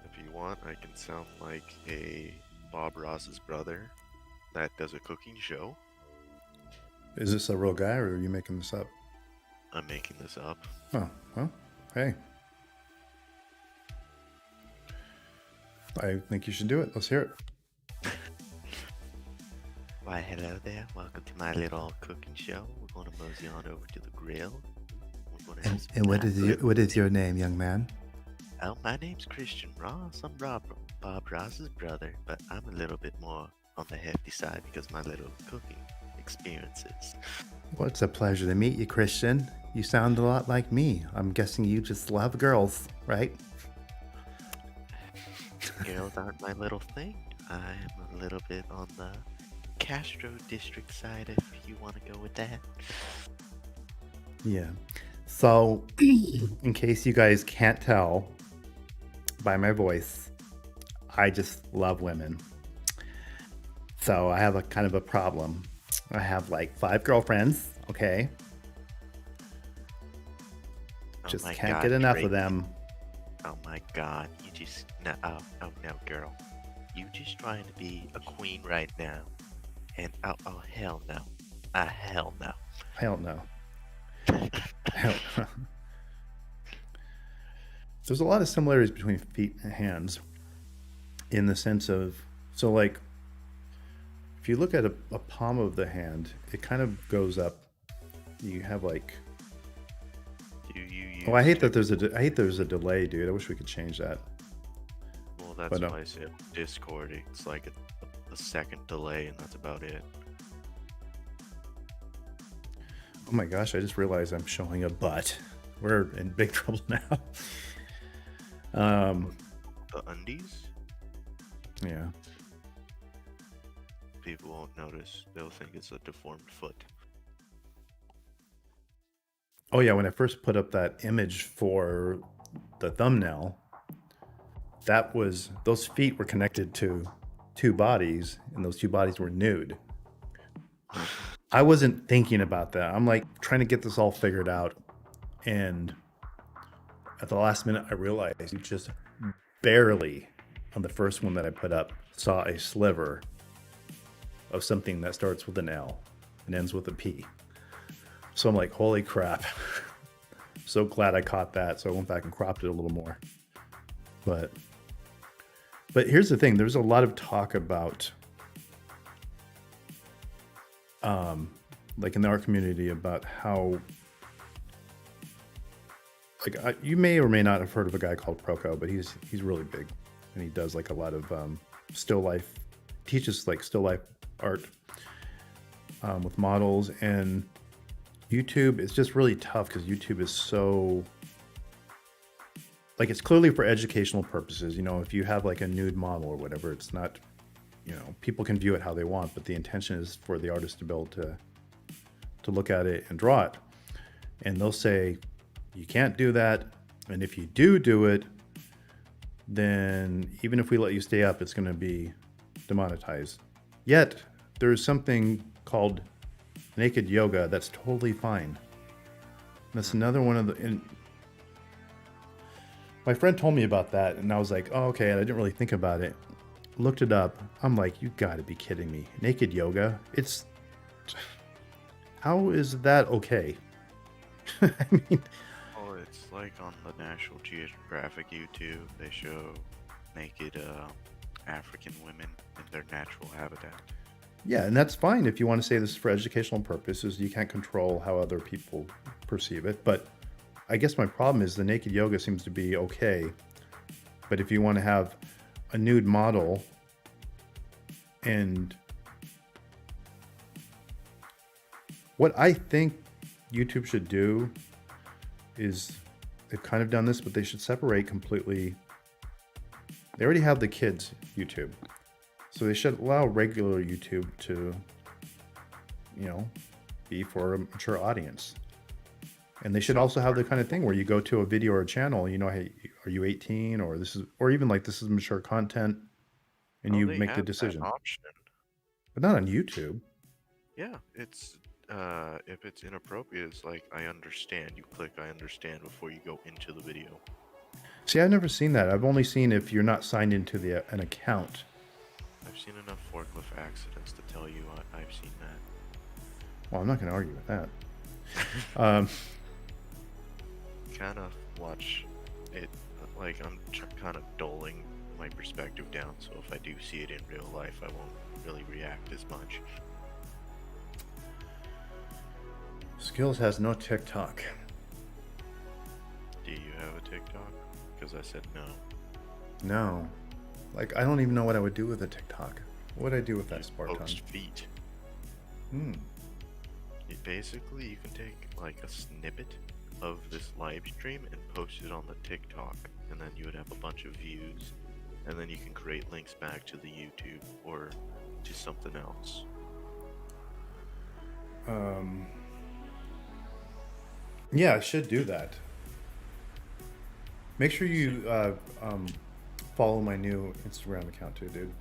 If you want, I can sound like a Bob Ross's brother that does a cooking show. Is this a real guy or are you making this up? I'm making this up. Oh, well, hey. I think you should do it. Let's hear it. Why, hello there. Welcome to my little cooking show. We're going to mosey on over to the grill. We're going to have some And what time. is your name, young man? Oh, my name's Christian Ross. I'm Bob Ross's brother, but I'm a little bit more on the hefty side because my little cooking experiences. Well, it's a pleasure to meet you, Christian. You sound a lot like me. I'm guessing you just love girls, right? Girls aren't my little thing. I'm a little bit on the Castro District side, if you want to go with that. Yeah. So, in case you guys can't tell by my voice, I just love women. So I have a kind of a problem. I have like 5 girlfriends, okay? Oh Just my can't God, get enough Drake. of them. Oh my God, you just no. Oh no, girl, you just trying to be a queen right now, and oh hell no, hell no. Hell no. Hell no. There's a lot of similarities between feet and hands in the sense of, so like, if you look at a palm of the hand, it kind of goes up. You have like, Do you use? oh, I hate that there's a delay, dude. I wish we could change that. Well, that's but no. why I said Discord. It's like a second delay, and that's about it. Oh my gosh, I just realized I'm showing a butt. We're in big trouble now. The undies, Yeah. people won't notice. They'll think it's a deformed foot. Oh yeah, when I first put up that image for the thumbnail, that was, those feet were connected to 2 bodies, and those 2 bodies were nude. I wasn't thinking about that. I'm like trying to get this all figured out, and at the last minute I realized you just barely, on the first one that I put up, saw a sliver of something that starts with an L and ends with a P. So I'm like, holy crap. So glad I caught that. So I went back and cropped it a little more. But here's the thing. There's a lot of talk about, like in our community, about how, like, you may or may not have heard of a guy called Proco, but he's really big, and he does like a lot of still life, teaches like still life art with models. And YouTube is just really tough because YouTube is so, like, it's clearly for educational purposes. You know, if you have like a nude model or whatever, it's not, you know, people can view it how they want, but the intention is for the artist to be able to look at it and draw it. And they'll say, you can't do that. And if you do it, then even if we let you stay up, it's going to be demonetized. Yet there's something called naked yoga that's totally fine. That's another one of the, my friend told me about that, and I was like, oh, okay. And I didn't really think about it. Looked it up. I'm like, you gotta be kidding me. Naked yoga? It's, how is that okay? I mean, Oh, it's like on the National Geographic YouTube, they show naked African women in their natural habitat. yeah, and that's fine if you want to say this is for educational purposes. You can't control how other people perceive it. But I guess my problem is the naked yoga seems to be okay. But if you want to have a nude model, and what I think YouTube should do is, they've kind of done this, but they should separate completely. They already have the kids YouTube, so they should allow regular YouTube to, you know, be for a mature audience. And they should also have the kind of thing where you go to a video or a channel, you know, hey, are you 18, or this is, or even like this is mature content, and Oh, you they make the have that decision. option. But not on YouTube. Yeah, it's if it's inappropriate, it's like I understand. You click I understand before you go into the video. See, I've never seen that. I've only seen if you're not signed into an account. I've seen enough forklift accidents to tell you I've seen that. Well, I'm not going to argue with that. Um, Kind of watch it, like I'm kind of dulling my perspective down, so if I do see it in real life, I won't really react as much. Skills has no TikTok. Do you have a TikTok? Because I said no. No. Like, I don't even know what I would do with a TikTok. What would I do with that Spartan? Post feet. Basically, you can take like a snippet of this live stream and post it on the TikTok, and then you would have a bunch of views, and then you can create links back to the YouTube or to something else. Yeah, I should do that. Make sure you follow my new Instagram account too, dude.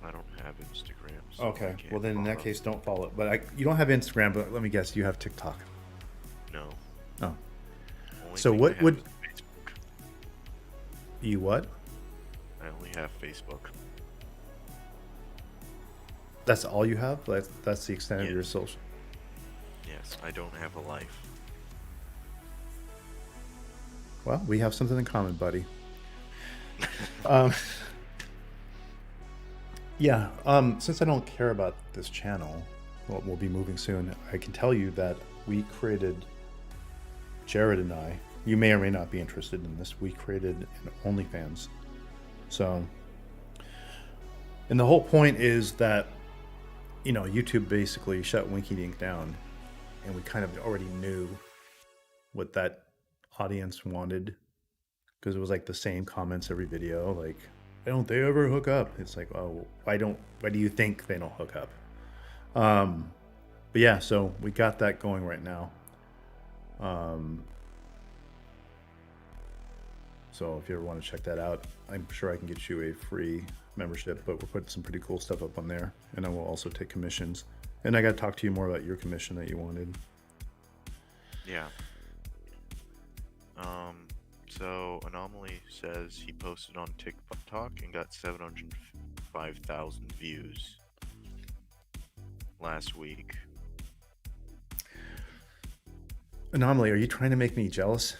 I don't have Instagram. So Okay, I can't well then in that follow. case, don't follow it. But you don't have Instagram, but let me guess, you have TikTok. No. Oh, Only so thing what I have would is Facebook. you what? I only have Facebook. That's all you have? That's the extent of Yeah. your social. Yes, I don't have a life. Well, we have something in common, buddy. um, yeah. Since I don't care about this channel, well, we'll be moving soon. I can tell you that we created, Jared and I. You may or may not be interested in this. We created an OnlyFans. So, and the whole point is that, you know, YouTube basically shut Winky Dink down, and we kind of already knew what that audience wanted, because it was like the same comments every video, like, why don't they ever hook up? It's like, oh, why do you think they don't hook up? But yeah, so we got that going right now. So if you ever want to check that out, I'm sure I can get you a free membership, but we're putting some pretty cool stuff up on there, and I will also take commissions. And I got to talk to you more about your commission that you wanted. Yeah. So Anomaly says he posted on TikTok and got 705,000 views last week. Anomaly, are you trying to make me jealous?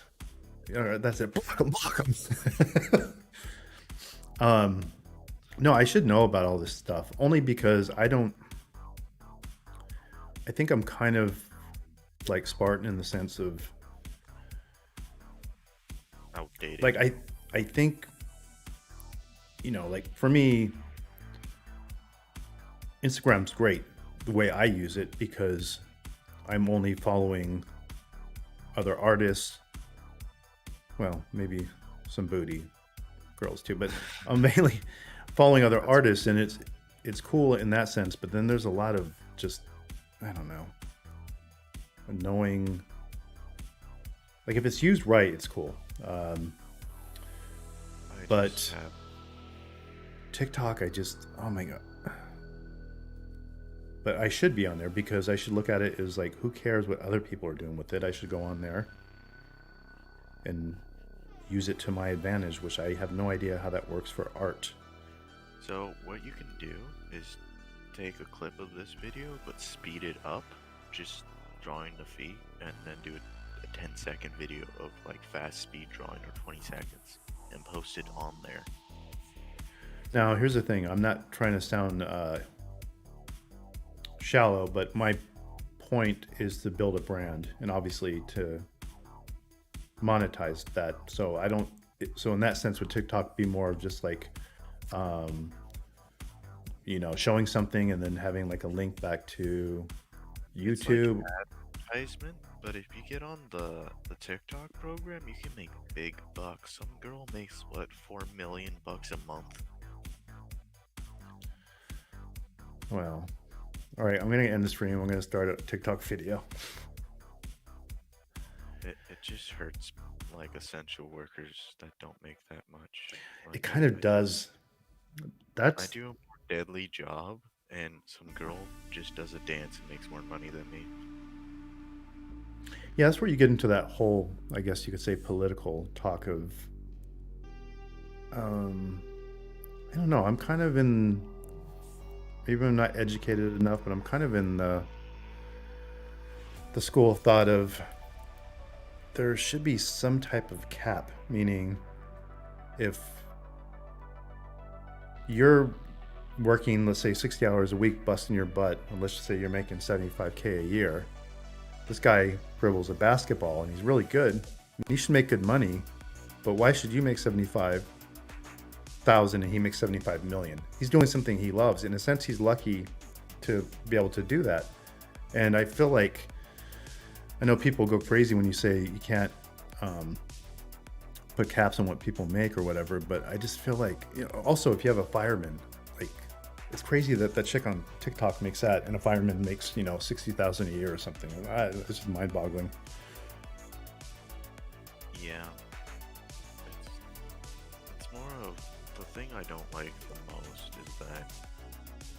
That's it. Block him. No, I should know about all this stuff, only because I think I'm kind of like Spartan in the sense of, Outdated. like, I think, you know, like for me, Instagram's great the way I use it, because I'm only following other artists. Well, maybe some booty girls too, but I'm mainly following other artists, and it's cool in that sense. But then there's a lot of just, I don't know, annoying. Like, if it's used right, it's cool. But TikTok, oh my God. But I should be on there, because I should look at it as like, who cares what other people are doing with it? I should go on there and use it to my advantage, which I have no idea how that works for art. So what you can do is take a clip of this video, but speed it up, just drawing the feet, and then do a 10-second video of like fast speed drawing, or 20 seconds, and post it on there. Now, here's the thing. I'm not trying to sound shallow, but my point is to build a brand, and obviously to monetize that. So in that sense, would TikTok be more of just like, you know, showing something and then having like a link back to YouTube? It's like advertisement, but if you get on the TikTok program, you can make big bucks. Some girl makes what, $4 million a month. Well, all right, I'm gonna end the stream. I'm gonna start a TikTok video. It just hurts like essential workers that don't make that much. It kind of does. I do a more deadly job, and some girl just does a dance and makes more money than me. Yeah, that's where you get into that whole, I guess you could say, political talk of, um, I don't know. I'm kind of in, maybe I'm not educated enough, but I'm kind of in the school of thought of there should be some type of cap, meaning if you're working, let's say 60 hours a week, busting your butt, and let's just say you're making 75K a year, this guy dribbles a basketball and he's really good. He should make good money, but why should you make 75,000 and he makes 75 million? He's doing something he loves. In a sense, he's lucky to be able to do that. And I feel like, I know people go crazy when you say you can't put caps on what people make or whatever, but I just feel like, also if you have a fireman, like, it's crazy that that chick on TikTok makes that and a fireman makes, 60,000 a year or something. It's just mind boggling. Yeah. It's more of the thing I don't like the most is that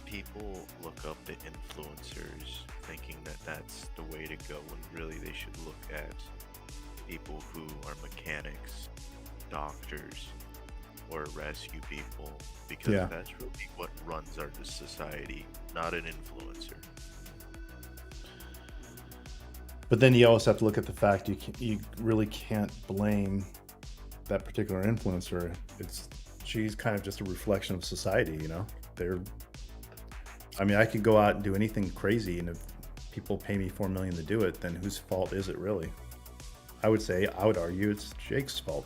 people look up to influencers thinking that that's the way to go when really they should look at people who are mechanics, doctors, or rescue people, because Yeah. that's really what runs our society, not an influencer. But then you also have to look at the fact you really can't blame that particular influencer. She's kind of just a reflection of society, I could go out and do anything crazy, and if people pay me $4 million to do it, then whose fault is it really? I would argue it's Jake's fault.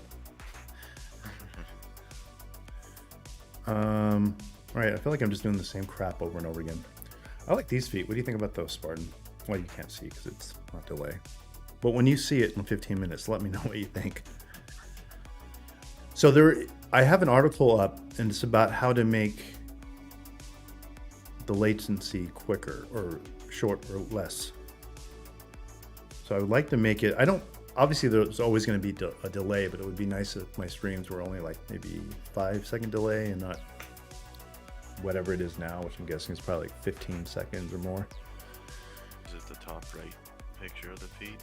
Right, I feel like I'm just doing the same crap over and over again. I like these feet. What do you think about those, Spartan? Well, you can't see because it's not delay. But when you see it in 15 minutes, let me know what you think. So I have an article up, and it's about how to make the latency quicker or short or less. So I would like to make it, obviously there's always going to be a delay, but it would be nice if my streams were only like maybe 5-second delay and not whatever it is now, which I'm guessing is probably like 15 seconds or more. Is it the top right picture of the feed?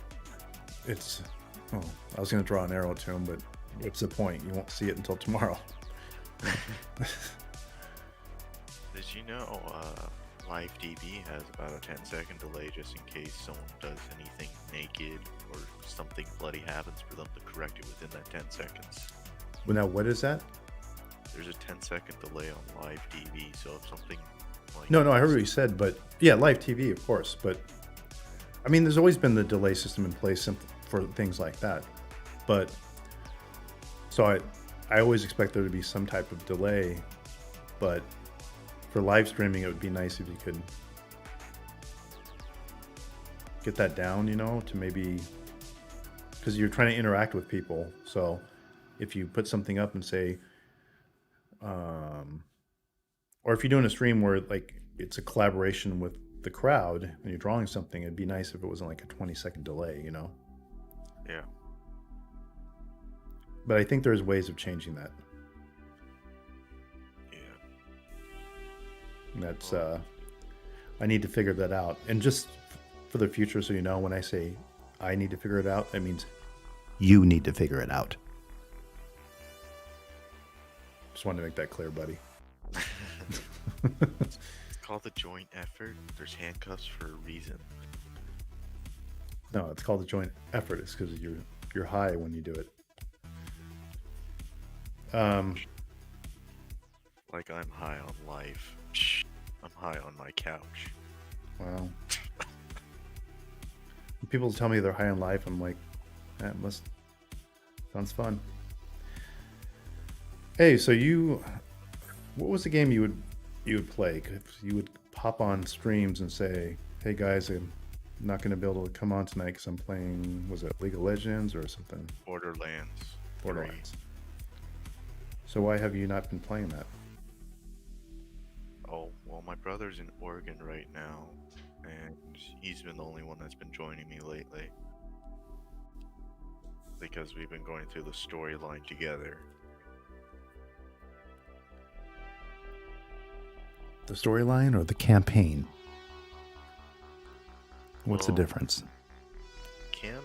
I was going to draw an arrow to him, but what's the point? You won't see it until tomorrow. Did you know LiveDB has about a 10-second delay just in case someone does anything naked or something bloody happens for them to correct it within that 10 seconds? Well, now what is that? There's a 10-second delay on LiveDB, so if something like... No, I heard what you said, but yeah, live TV, of course. But I mean, there's always been the delay system in place for things like that. But so I always expect there to be some type of delay, but for live streaming, it would be nice if you could get that down, to maybe, because you're trying to interact with people. So if you put something up and say, or if you're doing a stream where like it's a collaboration with the crowd and you're drawing something, it'd be nice if it wasn't like a 20-second delay, Yeah. But I think there's ways of changing that. That's I need to figure that out. And just for the future, so when I say I need to figure it out, that means you need to figure it out. Just wanted to make that clear, buddy. It's called a joint effort. There's handcuffs for a reason. No, it's called a joint effort. It's because you're high when you do it. Like I'm high on life. I'm high on my couch. Wow. When people tell me they're high on life, I'm like, that sounds fun. Hey, so what was the game you would play? You would pop on streams and say, hey guys, I'm not going to be able to come on tonight because I'm playing, was it League of Legends or something? Borderlands. Borderlands. So why have you not been playing that? Oh, well, my brother's in Oregon right now, and he's been the only one that's been joining me lately. Because we've been going through the storyline together. The storyline or the campaign? What's the Well, difference? Campaign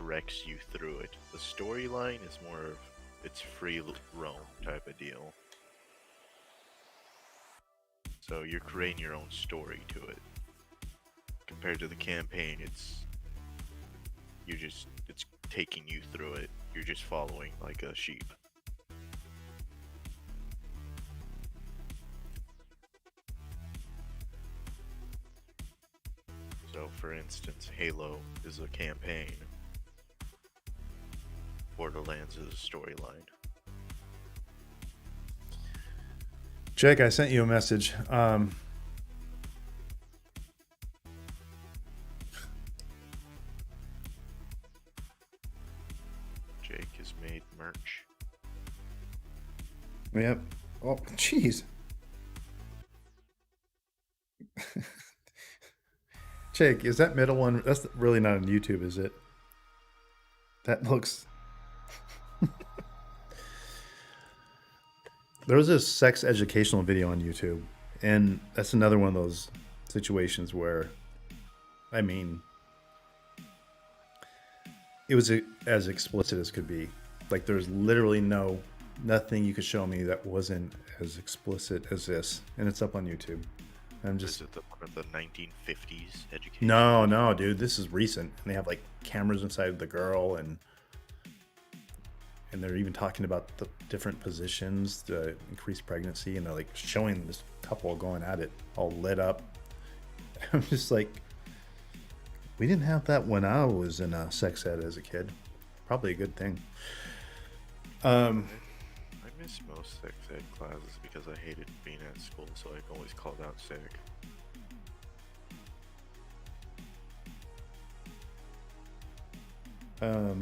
directs you through it. The storyline is more of it's free roam type of deal. So you're creating your own story to it. Compared to the campaign, it's taking you through it. You're just following like a sheep. So for instance, Halo is a campaign. Borderlands is a storyline. Jake, I sent you a message. Jake has made merch. Yep. Oh, jeez. Jake, is that middle one? That's really not on YouTube, is it? That looks... There was a sex educational video on YouTube, and that's another one of those situations where, I mean, it was as explicit as could be. Like, there's literally nothing you could show me that wasn't as explicit as this, and it's up on YouTube. I'm just... Is it one of the 1950s education? No, dude, this is recent, and they have like cameras inside the girl, and they're even talking about the different positions to increase pregnancy, and they're like showing this couple going at it all lit up. I'm just like, we didn't have that when I was in sex ed as a kid. Probably a good thing. I miss most sex ed classes because I hated being at school, so I always called out sick. I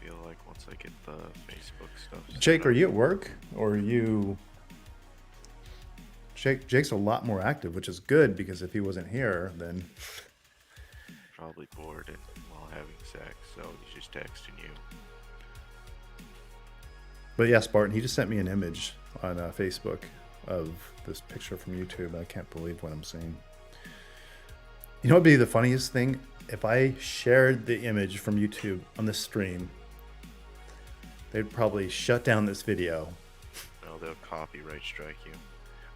feel like once I get the Facebook stuff. Jake, are you at work, or are you... Jake's a lot more active, which is good, because if he wasn't here, then... Probably bored and while having sex, so he's just texting you. But yeah, Spartan, he just sent me an image on Facebook of this picture from YouTube. I can't believe what I'm seeing. You know what would be the funniest thing? If I shared the image from YouTube on the stream, they'd probably shut down this video. No, they'll copyright strike you.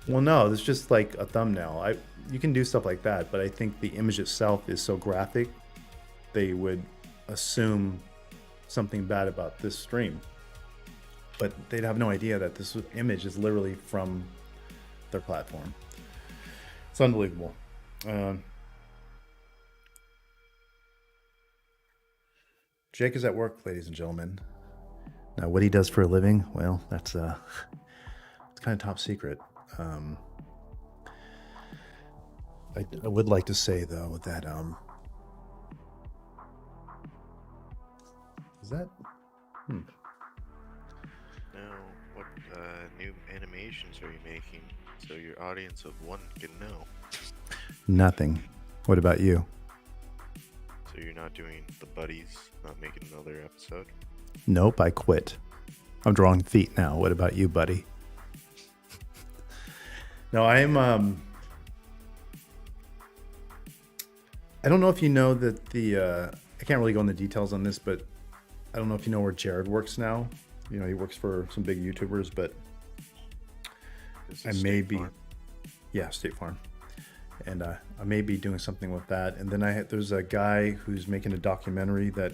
Well, no, it's just like a thumbnail. You can do stuff like that, but I think the image itself is so graphic, they would assume something bad about this stream. But they'd have no idea that this image is literally from their platform. It's unbelievable. Jake is at work, ladies and gentlemen. Now, what he does for a living, well, that's it's kind of top secret. I would like to say, though, that is that Now, what new animations are you making so your audience of one can know? nothing. What about you? So you're not doing the buddies, not making another episode? Nope, I quit. I'm drawing feet now. What about you, buddy? No, I'm I don't know if you know that I can't really go into details on this, but I don't know if you know where Jared works now. You know, he works for some big YouTubers, but I may be, yeah, State Farm. And I may be doing something with that. And then there's a guy who's making a documentary that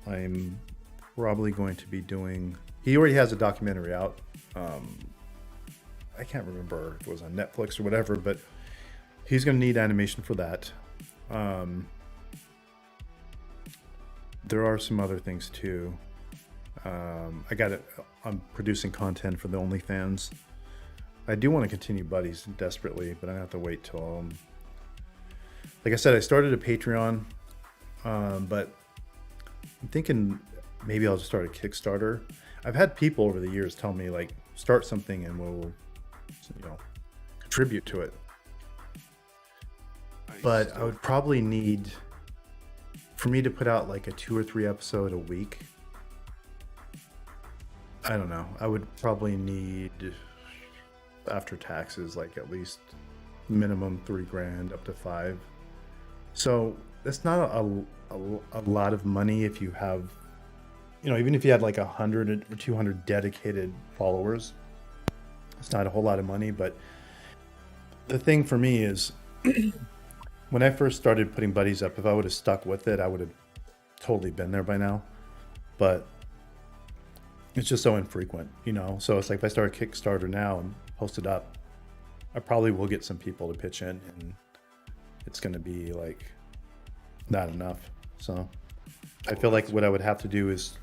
I'm probably going to be doing. He already has a documentary out. I can't remember if it was on Netflix or whatever, but he's going to need animation for that. There are some other things too. I'm producing content for the OnlyFans. I do want to continue Buddies desperately, but I have to wait till, like I said, I started a Patreon, but I'm thinking maybe I'll just start a Kickstarter. I've had people over the years tell me, like, start something and we'll, contribute to it. But I would probably need, for me to put out like a 2 or 3 episode a week, I don't know. I would probably need, after taxes, like at least minimum 3 grand up to 5. So that's not a lot of money if you have, even if you had like 100 or 200 dedicated followers. It's not a whole lot of money, but the thing for me is when I first started putting buddies up, if I would have stuck with it, I would have totally been there by now. But it's just so infrequent, So it's like if I start a Kickstarter now and post it up, I probably will get some people to pitch in, and it's going to be like not enough. So I feel like what I would have to do is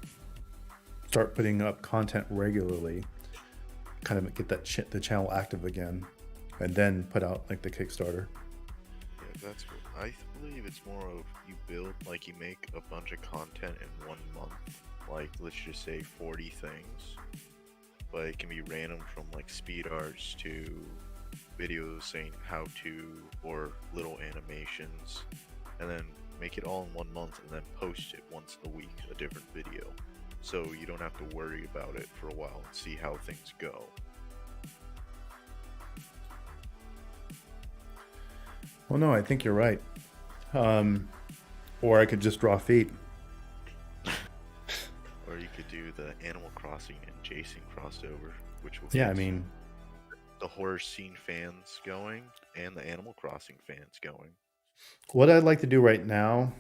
start putting up content regularly, kind of get the channel active again, and then put out like the Kickstarter. Yeah, that's cool. I believe it's more of you build, like you make a bunch of content in 1 month, like let's just say 40 things, but it can be random from like speed arts to videos saying how to or little animations, and then make it all in 1 month and then post it once a week, a different video, so you don't have to worry about it for a while and see how things go. Well, no, I think you're right. Or I could just draw feet. Or you could do the Animal Crossing and Jason crossover, which will Yeah, get I mean, the horror scene fans going and the Animal Crossing fans going. what I'd like to do right now,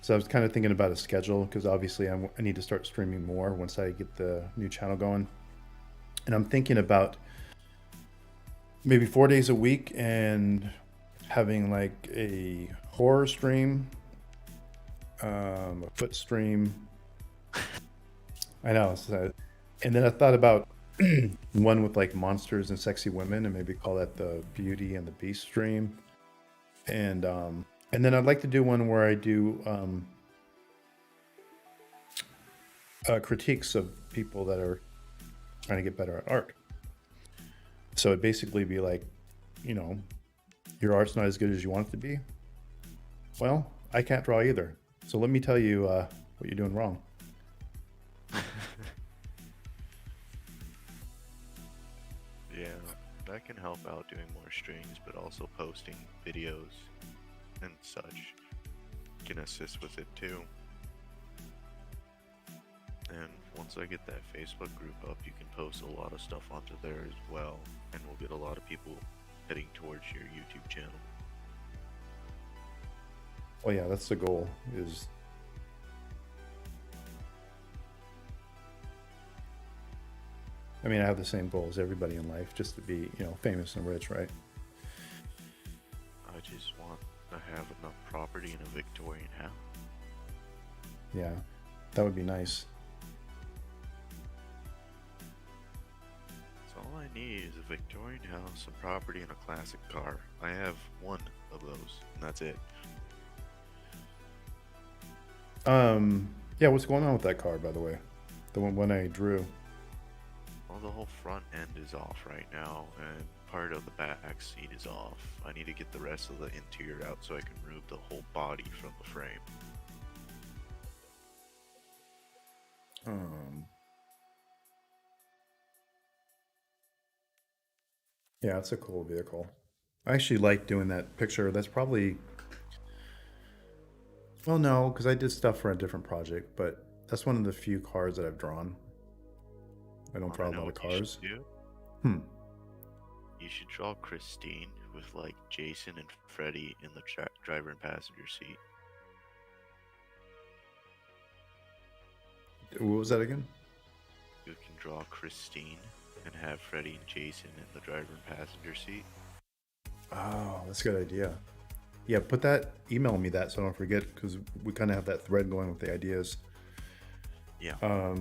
so I was kind of thinking about a schedule, because obviously I need to start streaming more once I get the new channel going. And I'm thinking about maybe 4 days a week and having like a horror stream, a foot stream. I know. And then I thought about one with like monsters and sexy women, and maybe call that the Beauty and the Beast stream. And then I'd like to do one where I do critiques of people that are trying to get better at art. So it'd basically be like, your art's not as good as you want it to be. Well, I can't draw either. So let me tell you what you're doing wrong. Yeah, that can help out doing more streams, but also posting videos and such can assist with it too. And once I get that Facebook group up, you can post a lot of stuff onto there as well, and we'll get a lot of people heading towards your YouTube channel. Well, yeah, that's the goal. Is I mean, I have the same goal as everybody in life, just to be, famous and rich, right? I just want to have enough property in a Victorian house. Yeah, that would be nice. So all I need is a Victorian house, some property, and a classic car. I have one of those, and that's it. Yeah, what's going on with that car, by the way? The one I drew. Well, the whole front end is off right now, and part of the back seat is off. I need to get the rest of the interior out so I can remove the whole body from the frame. Yeah, it's a cool vehicle. I actually like doing that picture. That's probably, well, no, because I did stuff for a different project, but that's one of the few cars that I've drawn. I don't draw a lot of cars. You should draw Christine with like Jason and Freddy in the driver and passenger seat. What was that again? You can draw Christine and have Freddy and Jason in the driver and passenger seat. Oh, that's a good idea. Yeah, email me that so I don't forget, because we kind of have that thread going with the ideas. Yeah.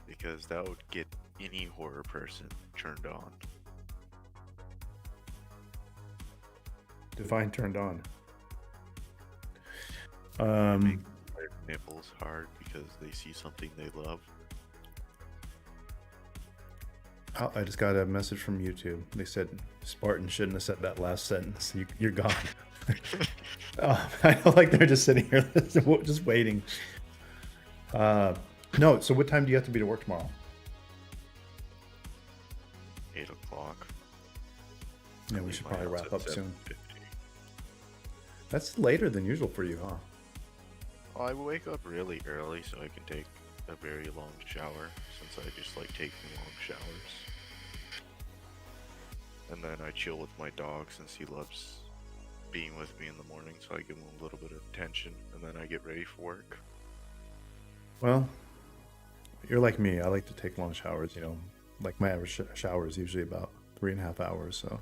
Because that would get any horror person turned on. Define turned on. Make their nipples hard because they see something they love. Oh, I just got a message from YouTube. They said Spartan shouldn't have said that last sentence. You're gone. I know, like they're just sitting here just waiting. No, so what time do you have to be to work tomorrow? 8 o'clock. Yeah, I we leave should my probably house wrap at up soon. 7:50. That's later than usual for you, huh? Well, I wake up really early so I can take a very long shower, since I just like taking long showers. And then I chill with my dog since he loves being with me in the morning, so I give him a little bit of attention, and then I get ready for work. Well, you're like me. I like to take long showers, Like my average shower is usually about 3.5 hours, so.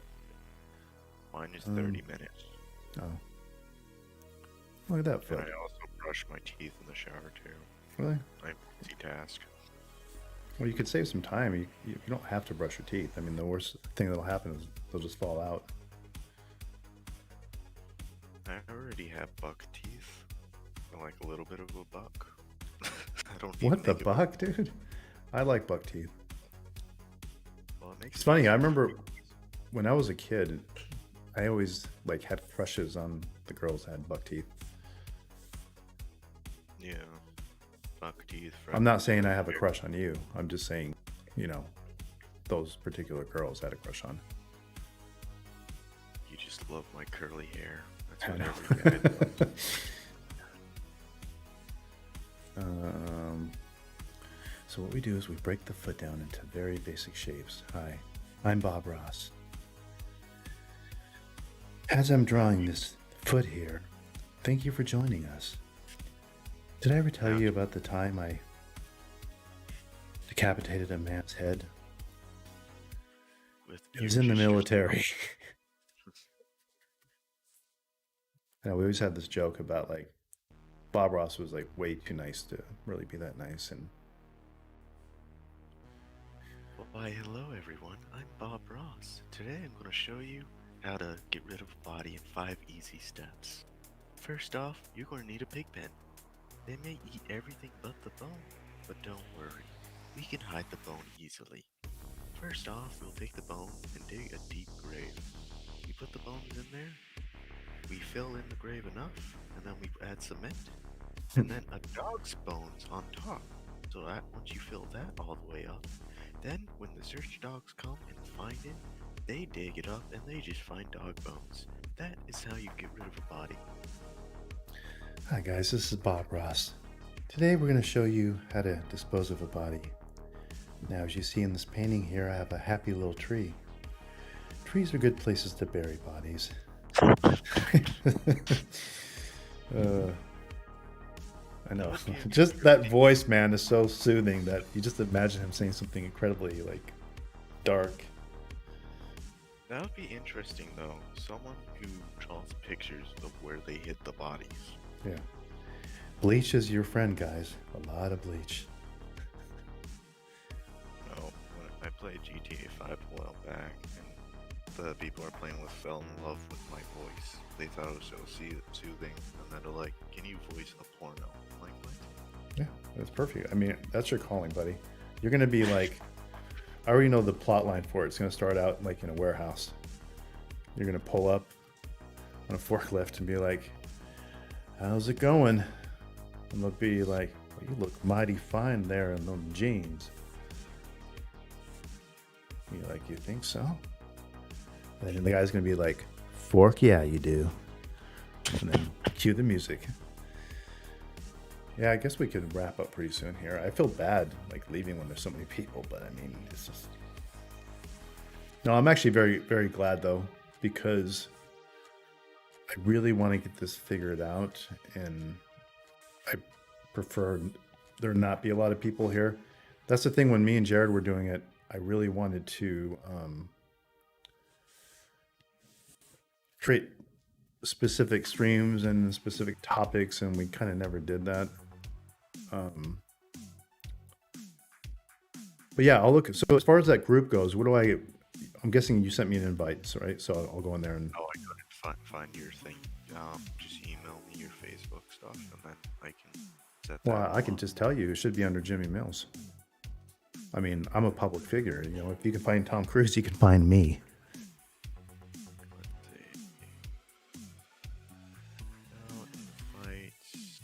Mine is 30 minutes. Oh. Look at that And foot. I also brush my teeth in the shower too. Really? I multitask. Well, you could save some time. You don't have to brush your teeth. I mean, the worst thing that'll happen is they'll just fall out. I already have buck teeth. I like a little bit of a buck. I don't even What the make it- buck, dude? I like buck teeth. Well, it makes It's it funny. I easy. remember when I was a kid, I always like had crushes on the girls that had buck teeth. Yeah. Buck teeth. I'm not saying I have a crush on you. I'm just saying, those particular girls had a crush on. You just love my curly hair. That's I what know. every guy does. So what we do is we break the foot down into very basic shapes. Hi, I'm Bob Ross. As I'm drawing this foot here, thank you for joining us. Did I ever tell you about the time I decapitated a man's head? With It was your in the gestures. military. We always had this joke about like Bob Ross was like way too nice to really be that nice, and Why, hello everyone. I'm Bob Ross. Today I'm going to show you how to get rid of a body in 5 easy steps. First off, you're going to need a pig pen. They may eat everything but the bone, but don't worry. We can hide the bone easily. First off, we'll take the bone and dig a deep grave. We put the bones in there. We fill in the grave enough, and then we add cement, and then a dog's bones on top. So that once you fill that all the way up, then when the search dogs come and find it, they dig it up and they just find dog bones. That is how you get rid of a body. hi guys, this is Bob Ross. Today we're going to show you how to dispose of a body. Now, as you see in this painting here, I have a happy little tree. Trees are good places to bury bodies. I know. Just that voice, man, is so soothing that you just imagine him saying something incredibly like dark. That would be interesting though. Someone who draws pictures of where they hit the bodies. Yeah. Bleach is your friend, guys. A lot of bleach. No, when I played GTA 5 a while back, and the people are playing with fell in love with my voice. They thought it was so soothing, and then they're like, "Can you voice a porno?" I'm like, what? Yeah, that's perfect. I mean, that's your calling, buddy. You're gonna be like, I already know the plot line for it. It's gonna start out like in a warehouse. You're gonna pull up on a forklift and be like, "How's it going?" And they'll be like, well, "You look mighty fine there in those jeans." You're like, "You think so?" And then the guy's gonna be like, "Fork, yeah, you do." And then cue the music. Yeah, I guess we could wrap up pretty soon here. I feel bad like leaving when there's so many people, but I mean, it's just. No, I'm actually very, very glad though, because I really want to get this figured out, and I prefer there not be a lot of people here. That's the thing. When me and Jared were doing it, I really wanted to create specific streams and specific topics, and we kind of never did that. But yeah, I'll look. So as far as that group goes, what do I'm guessing you sent me an invite, right? So I'll go in there and. Oh, I couldn't find your thing. Just email me your Facebook stuff, and then I can set that. Well, I can up. just tell you, it should be under Jimmy Mills. I mean, I'm a public figure. If you can find Tom Cruise, you can find me. Let's see. Now invites.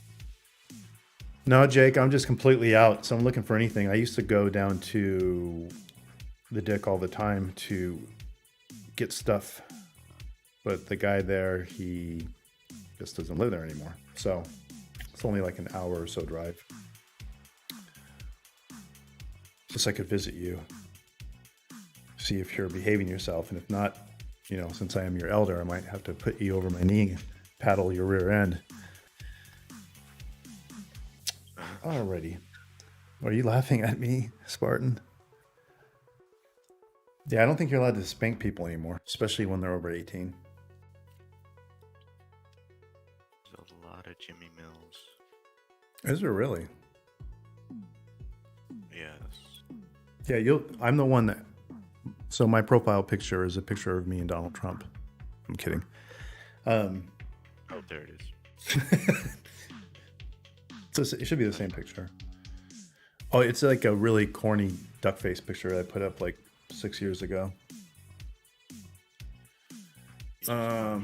No, Jake, I'm just completely out. So I'm looking for anything. I used to go down to the Dick all the time to get stuff, but the guy there, he just doesn't live there anymore. So it's only like an hour or so drive. Just I could visit you, see if you're behaving yourself, and if not, since I am your elder, I might have to put you over my knee and paddle your rear end. Alrighty. Are you laughing at me, Spartan? Yeah, I don't think you're allowed to spank people anymore, especially when they're over 18. There's a lot of Jimmy Mills. Is there really? Yes. Yeah, I'm the one that. So my profile picture is a picture of me and Donald Trump. I'm kidding. Oh, there it is. So it should be the same picture. Oh, it's like a really corny duck face picture I put up like 6 years ago. Go.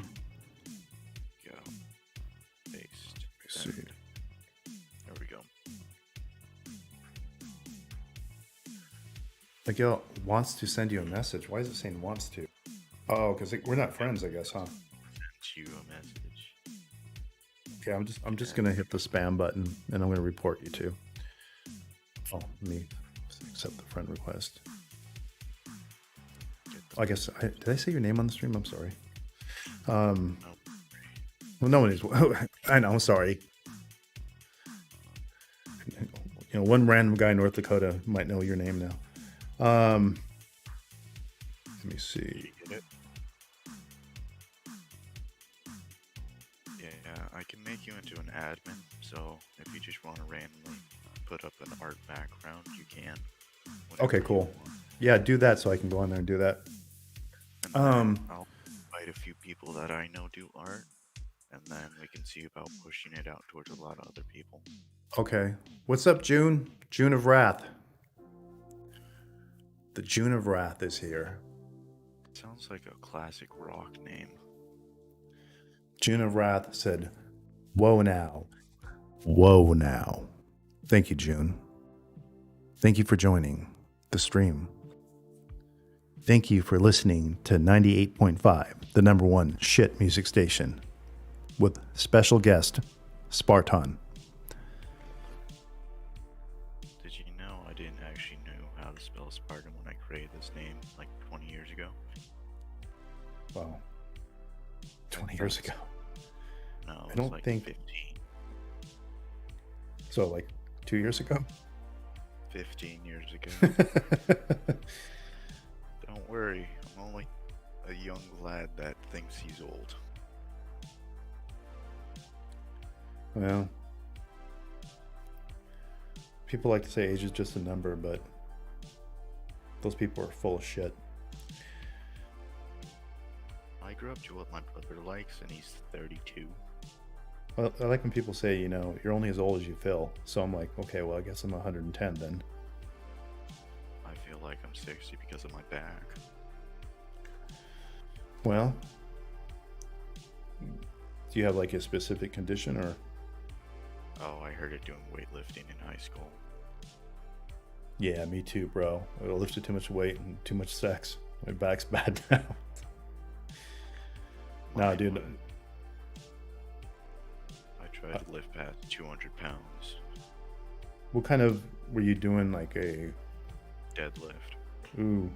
Paste. See. There we go. Like, yo, wants to send you a message. Why is it saying wants to? Oh, because we're not friends, I guess, huh? Sent you a message. Okay, I'm just gonna hit the spam button and I'm gonna report you too. Oh, let me accept the friend request. I guess did I say your name on the stream? I'm sorry. Well, no one is. I know. I'm sorry. One random guy in North Dakota might know your name now. Let me see. Did you get it? Yeah, I can make you into an admin, so if you just want to randomly put up an art background, you can. Okay, cool. Yeah, do that so I can go on there and do that. And I'll invite a few people that I know do art, and then we can see about pushing it out towards a lot of other people. Okay. What's up, June? June of Wrath. The June of Wrath is here. Sounds like a classic rock name. June of Wrath said, "Whoa now. Whoa now." Thank you, June. Thank you for joining the stream. Thank you for listening to 98.5, the number one shit music station, with special guest, Spartan. Did you know I didn't actually know how to spell Spartan when I created this name like 20 years ago? Wow. 20 years ago. No, I it was don't like think- 15. So, like 2 years ago? 15 years ago. Don't worry, I'm only a young lad that thinks he's old. Well, people like to say age is just a number, but those people are full of shit. I grew up to what my brother likes, and he's 32. Well, I like when people say, you're only as old as you feel. So I'm like, okay, well, I guess I'm 110 then. I feel like I'm 60 because of my back. Well, do you have like a specific condition or? Oh, I heard it doing weightlifting in high school. Yeah, me too, bro. I lifted too much weight and too much sex. My back's bad now. No, dude. I tried to lift past 200 pounds. What kind of were you doing? Like a Deadlift. ooh.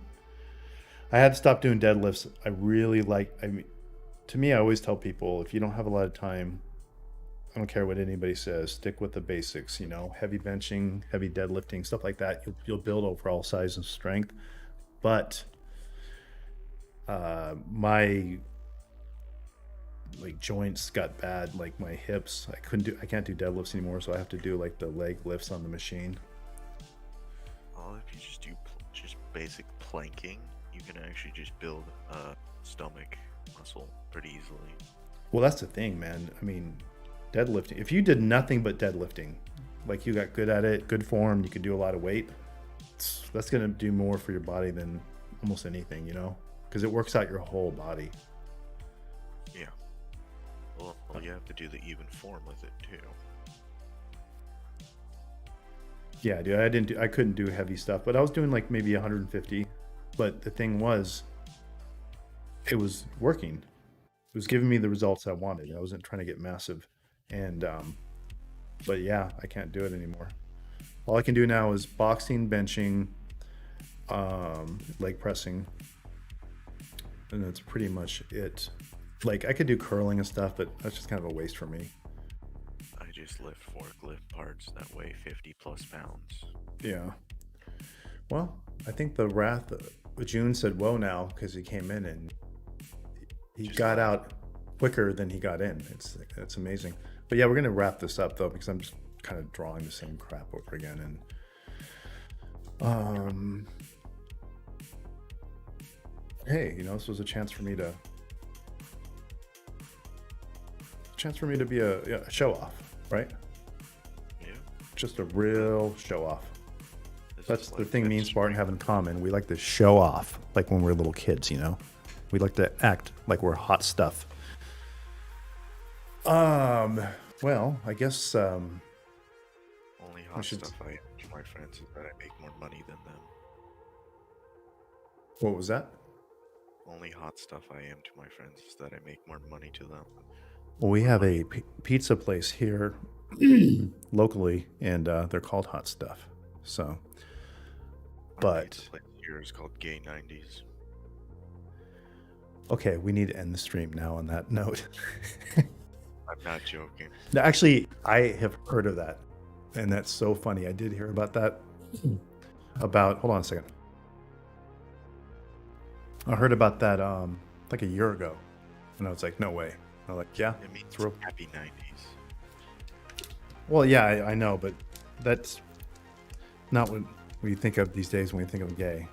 I had to stop doing deadlifts. I really to me, I always tell people if you don't have a lot of time, I don't care what anybody says, stick with the basics, heavy benching, heavy deadlifting, stuff like that. You'll build overall size and strength. But my joints got bad, like my hips. I can't do deadlifts anymore, so I have to do like the leg lifts on the machine. Well, if you just do just basic planking, you can actually just build a stomach muscle pretty easily. Well, that's the thing, man. I mean, deadlifting, if you did nothing but deadlifting, like you got good at it, good form, you could do a lot of weight, that's going to do more for your body than almost anything, because it works out your whole body. Yeah. Well, you have to do the even form with it too. Yeah, dude, I couldn't do heavy stuff, but I was doing like maybe 150. But the thing was, it was working. It was giving me the results I wanted. I wasn't trying to get massive. And, but yeah, I can't do it anymore. All I can do now is boxing, benching, leg pressing. And that's pretty much it. Like I could do curling and stuff, but that's just kind of a waste for me. I just lift forklift parts that weigh 50 plus pounds. Yeah. Well, I think the Wrath June said whoa now because he came in and he Just got like- out quicker than he got in. It's amazing. But yeah, we're gonna wrap this up though because I'm just kind of drawing the same crap over again. And hey, this was a chance for me to be a show off, right? Yeah. Just a real show off. This That's is the like thing me and that Spartan have in common. We like to show off, like when we're little kids, We like to act like we're hot stuff. Well, I guess Only hot should- stuff I am to my friends is that I make more money than them. what was that? Only hot stuff I am to my friends is that I make more money to them. Well, we have a pizza place here locally, and they're called Hot Stuff. So, Our but pizza place here is called Gay 90s. okay, we need to end the stream now on that note. I'm not joking. No, actually, I have heard of that, and that's so funny. I did hear about that. Hold on a second. I heard about that like a year ago, and I was like, no way. I'm like, yeah, It means it's real. happy 90s. Well, yeah, I know, but that's not what we think of these days when we think of gay.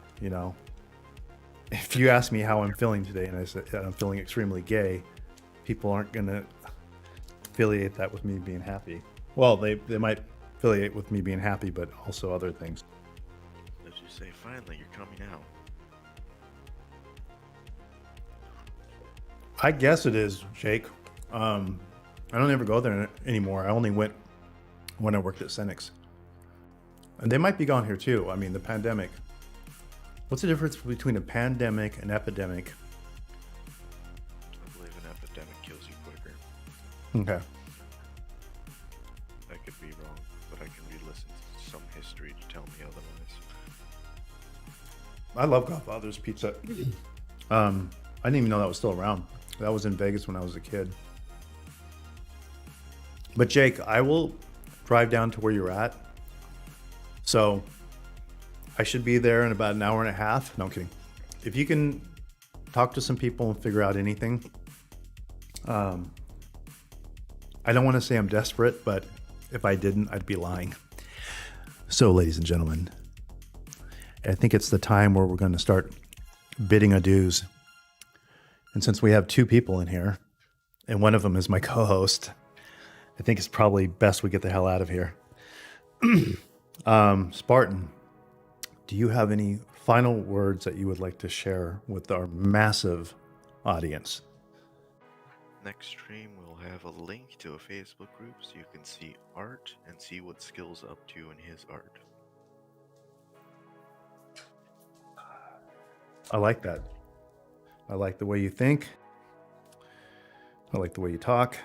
If you ask me how I'm feeling today, and I said I'm feeling extremely gay, people aren't gonna affiliate that with me being happy. Well, they might affiliate with me being happy, but also other things. Let's just say, finally, you're coming out. I guess it is, Jake. I don't ever go there anymore. I only went when I worked at Cenex. And they might be gone here too. I mean, the pandemic. What's the difference between a pandemic and epidemic? I believe an epidemic kills you quicker. Okay. I could be wrong, but I can re-listen to some history to tell me otherwise. I love Godfather's Pizza. I didn't even know that was still around. That was in Vegas when I was a kid. But Jake, I will drive down to where you're at. So I should be there in about an hour and a half. No, I'm kidding. If you can talk to some people and figure out anything. I don't want to say I'm desperate, but if I didn't, I'd be lying. So, ladies and gentlemen, I think it's the time where we're going to start bidding adieus. And since we have two people in here, and one of them is my co-host, I think it's probably best we get the hell out of here. Spartan, do you have any final words that you would like to share with our massive audience? Next stream, we'll have a link to a Facebook group so you can see art and see what Skill's up to in his art. I like that. I like the way you think. I like the way you talk.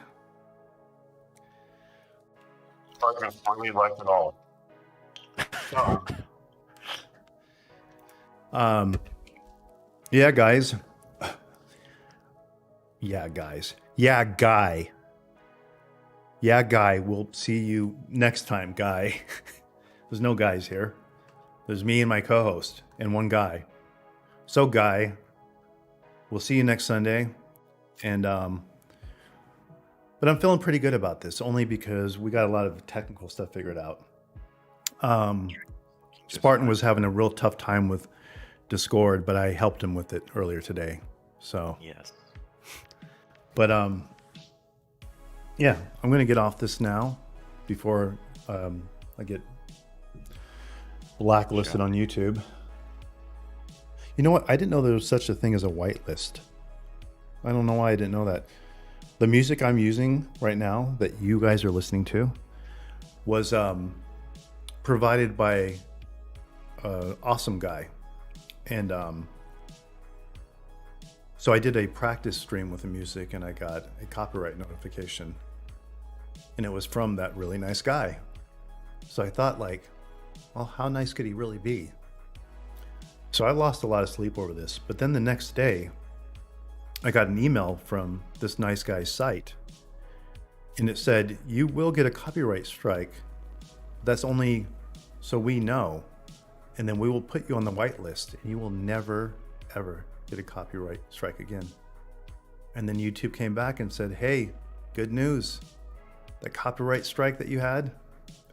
I just really like it all. So, Yeah, guys. Yeah, guys. Yeah, guy. Yeah, guy. We'll see you next time, guy. There's no guys here. There's me and my co-host and one guy. So, guy, we'll see you next Sunday. And, but I'm feeling pretty good about this, only because we got a lot of technical stuff figured out. Spartan was having a real tough time with Discord, but I helped him with it earlier today. So, Yes. but yeah, I'm gonna get off this now before I get blacklisted on YouTube. You know what? I didn't know there was such a thing as a whitelist. I don't know why I didn't know that. The music I'm using right now that you guys are listening to was provided by an awesome guy. And so I did a practice stream with the music and I got a copyright notification. And it was from that really nice guy. So I thought, like, well, how nice could he really be? So I lost a lot of sleep over this. But then the next day, I got an email from this nice guy's site. And it said, you will get a copyright strike. That's only so we know. And then we will put you on the whitelist. And you will never, ever get a copyright strike again. And then YouTube came back and said, hey, good news. That copyright strike that you had,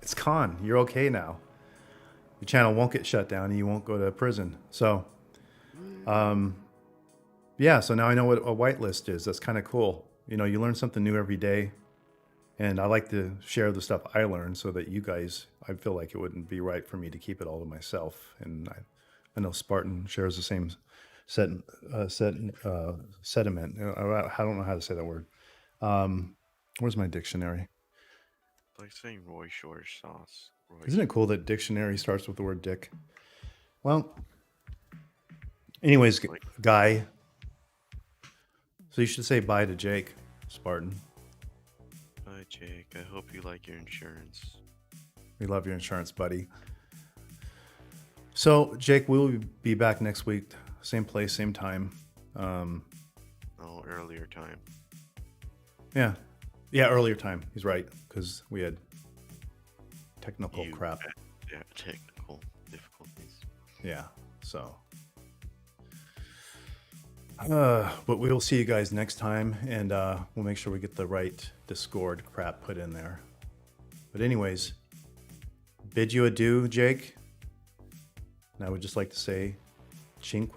it's gone. You're okay now. Your channel won't get shut down and you won't go to prison. So, yeah, so now I know what a whitelist is. That's kind of cool. You know, you learn something new every day. And I like to share the stuff I learned so that you guys, I feel like it wouldn't be right for me to keep it all to myself. And I know Spartan shares the same sentiment. I don't know how to say that word. Where's my dictionary? Like saying Roy Shore sauce. Isn't it cool that dictionary starts with the word dick? Well, anyways, guy. So you should say bye to Jake, Spartan. Bye, Jake. I hope you like your insurance. We love your insurance, buddy. So, Jake, we'll be back next week. Same place, same time. Oh, earlier time. Yeah. Yeah, earlier time. He's right, because we had technical crap. Yeah, technical difficulties. Yeah, so. But we'll see you guys next time, and we'll make sure we get the right Discord crap put in there. But anyways, bid you adieu, Jake. And I would just like to say, Cinque.